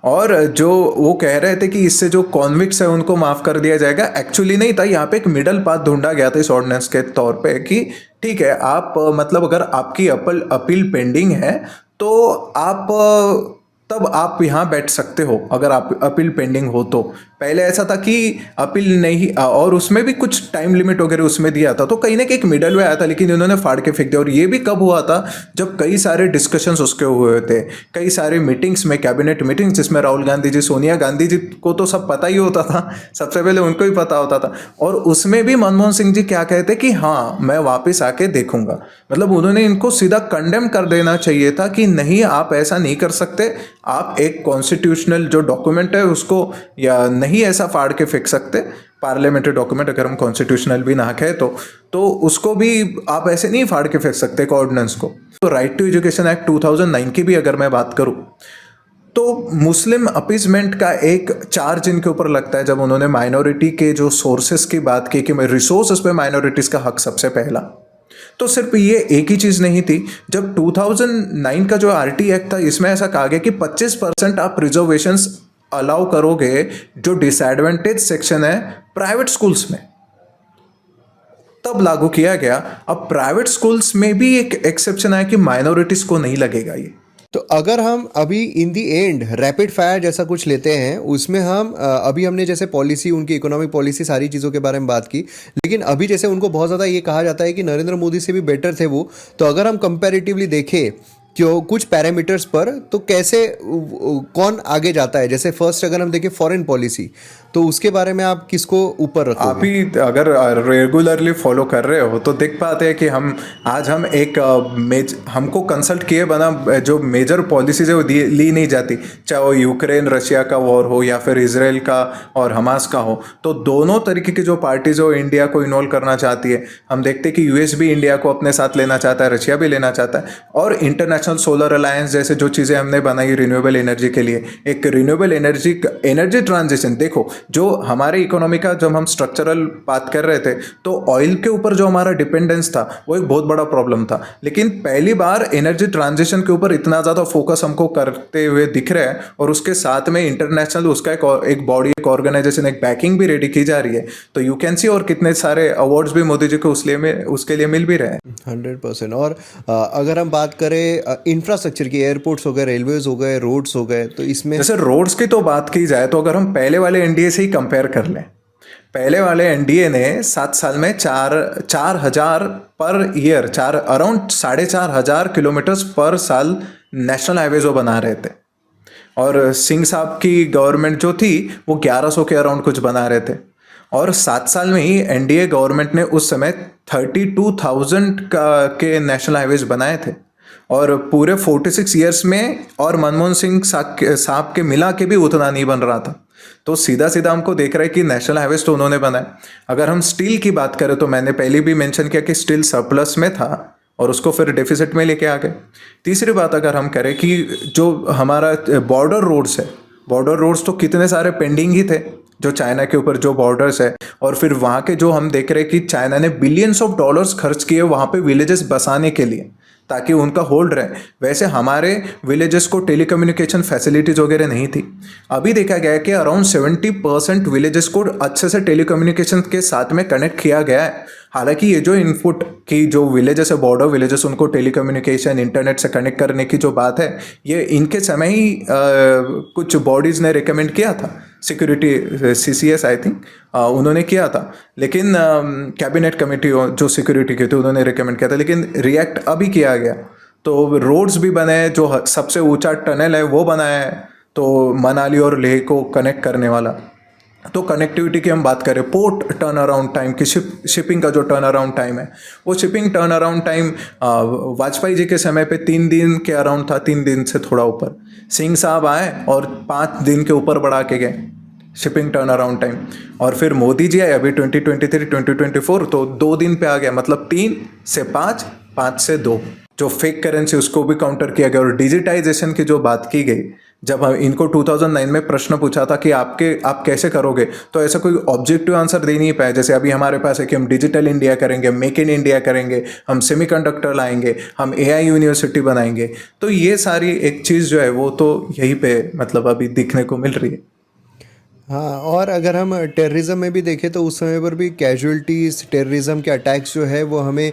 और जो वो कह रहे थे कि इससे जो कॉन्विक्ट्स है उनको माफ कर दिया जाएगा, एक्चुअली नहीं था। यहाँ पे एक मिडल पाथ ढूंढा गया था इस ऑर्डिनेंस के तौर पे कि ठीक है, आप मतलब अगर आपकी अपील पेंडिंग है तो आप तब आप यहाँ बैठ सकते हो, अगर आप अपील पेंडिंग हो तो। पहले ऐसा था कि अपील नहीं, और उसमें भी कुछ टाइम लिमिट वगैरह उसमें दिया था, तो कहीं ना कहीं एक मिडल वे आया था, लेकिन इन्होंने फाड़ के फेंक दिया। और ये भी कब हुआ था? जब कई सारे डिस्कशंस उसके हुए थे, कई सारे मीटिंग्स में, कैबिनेट मीटिंग्स, जिसमें राहुल गांधी जी, सोनिया गांधी जी को तो सब पता ही होता था, सबसे पहले उनको ही पता होता था। और उसमें भी मनमोहन सिंह जी क्या कहते कि हाँ मैं वापस आके देखूंगा। मतलब उन्होंने इनको सीधा कंडेम कर देना चाहिए था कि नहीं, आप ऐसा नहीं कर सकते, आप एक कॉन्स्टिट्यूशनल जो डॉक्यूमेंट है उसको या नहीं ऐसा फाड़ के फेंक सकते। पार्लियामेंट्री डॉक्यूमेंट, अगर हम कॉन्स्टिट्यूशनल भी ना कहें तो उसको भी आप ऐसे नहीं फाड़ के फेंक सकते एक ऑर्डिनेंस को। तो राइट टू एजुकेशन एक्ट 2009 की भी अगर मैं बात करूं तो मुस्लिम अपीजमेंट का एक चार्ज इनके ऊपर लगता है, जब उन्होंने माइनॉरिटी के जो सोर्सेस की बात की कि रिसोर्सेस पे माइनॉरिटीज का हक सबसे पहला। तो सिर्फ ये एक ही चीज़ नहीं थी। जब 2009 का जो RT एक्ट था, इसमें ऐसा कहा गया कि 25% आप रिजर्वेशंस अलाउ करोगे जो डिसएडवांटेज सेक्शन है प्राइवेट स्कूल्स में, तब लागू किया गया। अब प्राइवेट स्कूल्स में भी एक एक्सेप्शन है कि माइनॉरिटीज को नहीं लगेगा ये। तो अगर हम अभी इन दी एंड रैपिड फायर जैसा कुछ लेते हैं, उसमें हम अभी हमने जैसे पॉलिसी, उनकी इकोनॉमिक पॉलिसी, सारी चीज़ों के बारे में बात की, लेकिन अभी जैसे उनको बहुत ज़्यादा ये कहा जाता है कि नरेंद्र मोदी से भी बेटर थे वो। तो अगर हम कंपैरेटिवली देखें क्यों कुछ पैरामीटर्स पर, तो कैसे कौन आगे जाता है? जैसे फर्स्ट अगर हम देखें फॉरेन पॉलिसी, तो उसके बारे में आप किसको ऊपर रखोगे? आप ही अगर रेगुलरली फॉलो कर रहे हो तो देख पाते हैं कि हम एक हमको कंसल्ट किए बना जो मेजर पॉलिसीज है वो ली नहीं जाती, चाहे वो यूक्रेन रशिया का वॉर हो या फिर इजराइल का और हमास का हो। तो दोनों तरीके की जो पार्टीज हो इंडिया को इन्वॉल्व करना चाहती है। हम देखते हैं कि US भी इंडिया को अपने साथ लेना चाहता है, रशिया भी लेना चाहता है, और इंटरनेशनल इंटरनेशनल सोलर अलायंस जैसे जो चीज़ें हमने बनाई रिन्यूएबल एनर्जी के लिए, एक रिन्यूएबल एनर्जी ट्रांजिशन। देखो जो हमारे इकोनॉमी का जब हम स्ट्रक्चरल बात कर रहे थे तो ऑयल के ऊपर जो हमारा डिपेंडेंस था वो एक बहुत बड़ा प्रॉब्लम था, लेकिन पहली बार एनर्जी ट्रांजिशन के ऊपर इतना ज़्यादा फोकस हमको करते हुए दिख रहा है, और उसके साथ में इंटरनेशनल उसका एक बॉडी, एक ऑर्गेनाइजेशन, एक बैकिंग भी रेडी की जा रही है। तो यू कैन सी, और कितने सारे अवार्ड्स भी मोदी जी को उसके लिए मिल भी रहे हैं। 100%। और अगर हम बात करें इंफ्रास्ट्रक्चर की, एयरपोर्ट्स हो गए, रेलवेज हो गए, रोड्स हो गए, तो इसमें जैसे रोड्स की तो बात की जाए तो अगर हम पहले वाले एनडीए से ही कंपेयर कर लें, पहले वाले एनडीए ने 7 साल में 4,000 पर ईयर, अराउंड 4,500 किलोमीटर्स पर साल नेशनल हाईवेज वो बना रहे थे, और सिंह साहब की गवर्नमेंट जो थी वो 1100 के अराउंड कुछ बना रहे थे। और 7 साल में ही एनडीए गवर्नमेंट ने उस समय 32,000 के नेशनल हाईवेज बनाए थे, और पूरे 46 ईयर्स में और मनमोहन सिंह साहब के मिला के भी उतना नहीं बन रहा था। तो सीधा सीधा हमको देख रहा है कि नेशनल हाईवेज तो उन्होंने बनाए। अगर हम स्टील की बात करें तो मैंने पहले भी मेंशन किया कि स्टील सरप्लस में था और उसको फिर डेफिसिट में लेके आ गए। तीसरी बात अगर हम करें कि जो हमारा बॉर्डर रोड्स है, बॉर्डर रोड्स तो कितने सारे पेंडिंग ही थे, जो चाइना के ऊपर जो बॉर्डर्स है, और फिर वहाँ के जो हम देख रहे हैं कि चाइना ने बिलियंस ऑफ डॉलर्स खर्च किए वहाँ पे विलेजेस बसाने के लिए ताकि उनका होल्ड रहे। वैसे हमारे विलेजेस को टेलीकम्युनिकेशन फैसिलिटीज वगैरह नहीं थी। अभी देखा गया है कि अराउंड 70% विलेजेस को अच्छे से टेलीकम्युनिकेशन के साथ में कनेक्ट किया गया है। हालांकि ये जो इनपुट की जो विलेजेस है, बॉर्डर विलेजेस, उनको टेलीकम्युनिकेशन इंटरनेट से कनेक्ट करने की जो बात है, ये इनके समय ही कुछ बॉडीज़ ने रिकमेंड किया था, सिक्योरिटी सीसीएस आई थिंक उन्होंने किया था, लेकिन कैबिनेट कमेटी जो सिक्योरिटी की थी उन्होंने रिकमेंड किया था, लेकिन रिएक्ट अभी किया गया। तो रोड्स भी बने, जो सबसे ऊंचा टनल है वो बनाया है, तो मनाली और लेह को कनेक्ट करने वाला। तो कनेक्टिविटी की हम बात करें, पोर्ट टर्न अराउंड टाइम की, शिपिंग का जो टर्न अराउंड टाइम है, वो shipping turnaround time Vajpayee ji के समय पे 3 दिन के अराउंड था, 3 दिन से थोड़ा ऊपर। सिंह साहब आए और 5 दिन के ऊपर बढ़ा के गए शिपिंग टर्न अराउंड टाइम, और फिर मोदी जी आए अभी 2023-2024 तो 2 दिन पे आ गया, मतलब 3 से 5, 5 से 2। जो फेक करेंसी उसको भी काउंटर किया गया। और डिजिटाइजेशन की जो बात की गई, जब हम इनको 2009 में प्रश्न पूछा था कि आप कैसे करोगे, तो ऐसा कोई ऑब्जेक्टिव आंसर दे नहीं पाए। जैसे अभी हमारे पास है कि हम डिजिटल इंडिया करेंगे, मेक इन इंडिया करेंगे, हम सेमीकंडक्टर लाएंगे, हम एआई यूनिवर्सिटी बनाएंगे। तो ये सारी एक चीज़ जो है वो तो यहीं पे मतलब अभी दिखने को मिल रही है। हाँ, और अगर हम टेररिज्म में भी देखें तो उस समय पर भी कैजुअलिटीज़, टेररिज्म के अटैक्स जो है वो हमें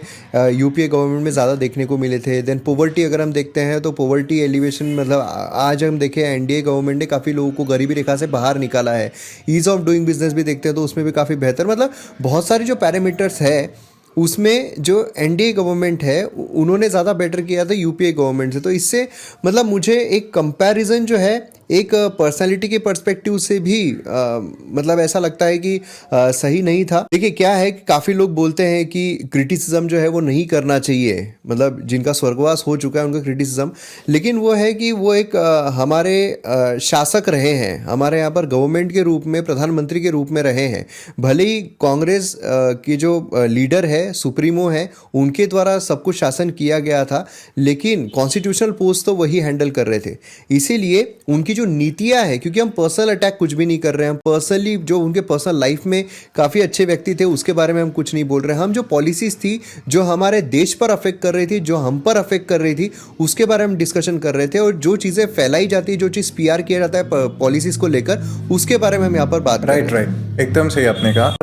यूपीए गवर्नमेंट में ज़्यादा देखने को मिले थे। देन पॉवर्टी अगर हम देखते हैं तो पॉवर्टी एलिवेशन, मतलब आज हम देखें एनडीए गवर्नमेंट ने काफ़ी लोगों को गरीबी रेखा से बाहर निकाला है। ईज़ ऑफ डूइंग बिजनेस भी देखते हैं तो उसमें भी काफ़ी बेहतर, मतलब बहुत सारी जो पैरामीटर्स है उसमें जो एनडीए गवर्नमेंट है उन्होंने ज़्यादा बेटर किया था यूपीए गवर्नमेंट से। तो इससे मतलब मुझे एक कंपैरिजन जो है एक पर्सनालिटी के पर्सपेक्टिव से भी मतलब ऐसा लगता है कि सही नहीं था। देखिए क्या है कि काफ़ी लोग बोलते हैं कि क्रिटिसिज्म जो है वो नहीं करना चाहिए, मतलब जिनका स्वर्गवास हो चुका है उनका क्रिटिसिज्म, लेकिन वो है कि वो एक हमारे शासक रहे हैं, हमारे यहाँ पर गवर्नमेंट के रूप में, प्रधानमंत्री के रूप में रहे हैं। भले ही कांग्रेस की जो लीडर है, सुप्रीमो है, उनके द्वारा सब कुछ शासन किया गया था, लेकिन कॉन्स्टिट्यूशनल पोस्ट तो वही हैंडल कर रहे थे। इसीलिए उनकी जो नीतियां है, क्योंकि हम पर्सनल अटैक कुछ भी नहीं कर रहे हैं, हम पर्सनली जो उनके पर्सनल लाइफ में काफ़ी अच्छे व्यक्ति थे उसके बारे में हम कुछ नहीं बोल रहे हैं। हम जो पॉलिसीज़ थी जो हमारे देश पर अफेक्ट कर रही थी, जो हम पर अफेक्ट कर रही थी, उसके बारे में डिस्कशन कर रहे थे। और जो चीज़ें फैलाई जाती है, जो चीज़ पीआर किया जाता है पॉलिसीज़ को लेकर, उसके बारे में हम यहाँ पर बात कर रहे हैं। राइट, एकदम सही आपने कहा।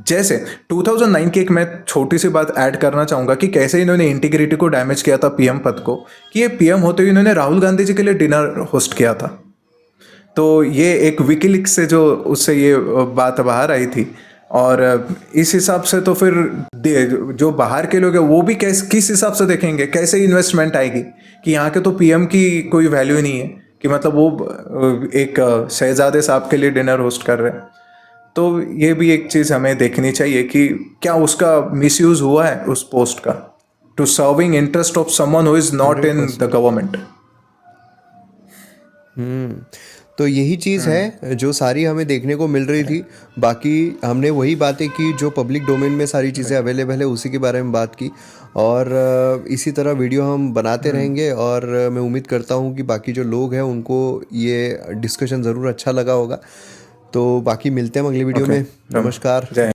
जैसे 2009 की एक मैं छोटी सी बात ऐड करना चाहूँगा कि कैसे इन्होंने इंटीग्रिटी को डैमेज किया था पीएम पद को, कि ये पीएम होते हुए इन्होंने राहुल गांधी जी के लिए डिनर होस्ट किया था। तो ये एक विकीलीक्स से जो उससे ये बात बाहर आई थी, और इस हिसाब से तो फिर जो बाहर के लोग हैं वो भी किस हिसाब से देखेंगे, कैसे इन्वेस्टमेंट आएगी, कि यहाँ के तो पीएम की कोई वैल्यू नहीं है, कि मतलब वो एक शहजादे साहब के लिए डिनर होस्ट कर रहे हैं। तो ये भी एक चीज़ हमें देखनी चाहिए कि क्या उसका मिसयूज हुआ है उस पोस्ट का, to serving interest of someone who is not in the government. तो यही चीज़ है जो सारी हमें देखने को मिल रही थी। बाकी हमने वही बातें की जो पब्लिक डोमेन में सारी चीज़ें अवेलेबल है, उसी के बारे में बात की। और इसी तरह वीडियो हम बनाते रहेंगे और मैं उम्मीद करता हूँ कि बाकी जो लोग हैं उनको ये डिस्कशन ज़रूर अच्छा लगा होगा। तो बाकी मिलते हैं हम अगली वीडियो ओके, में। नमस्कार। जय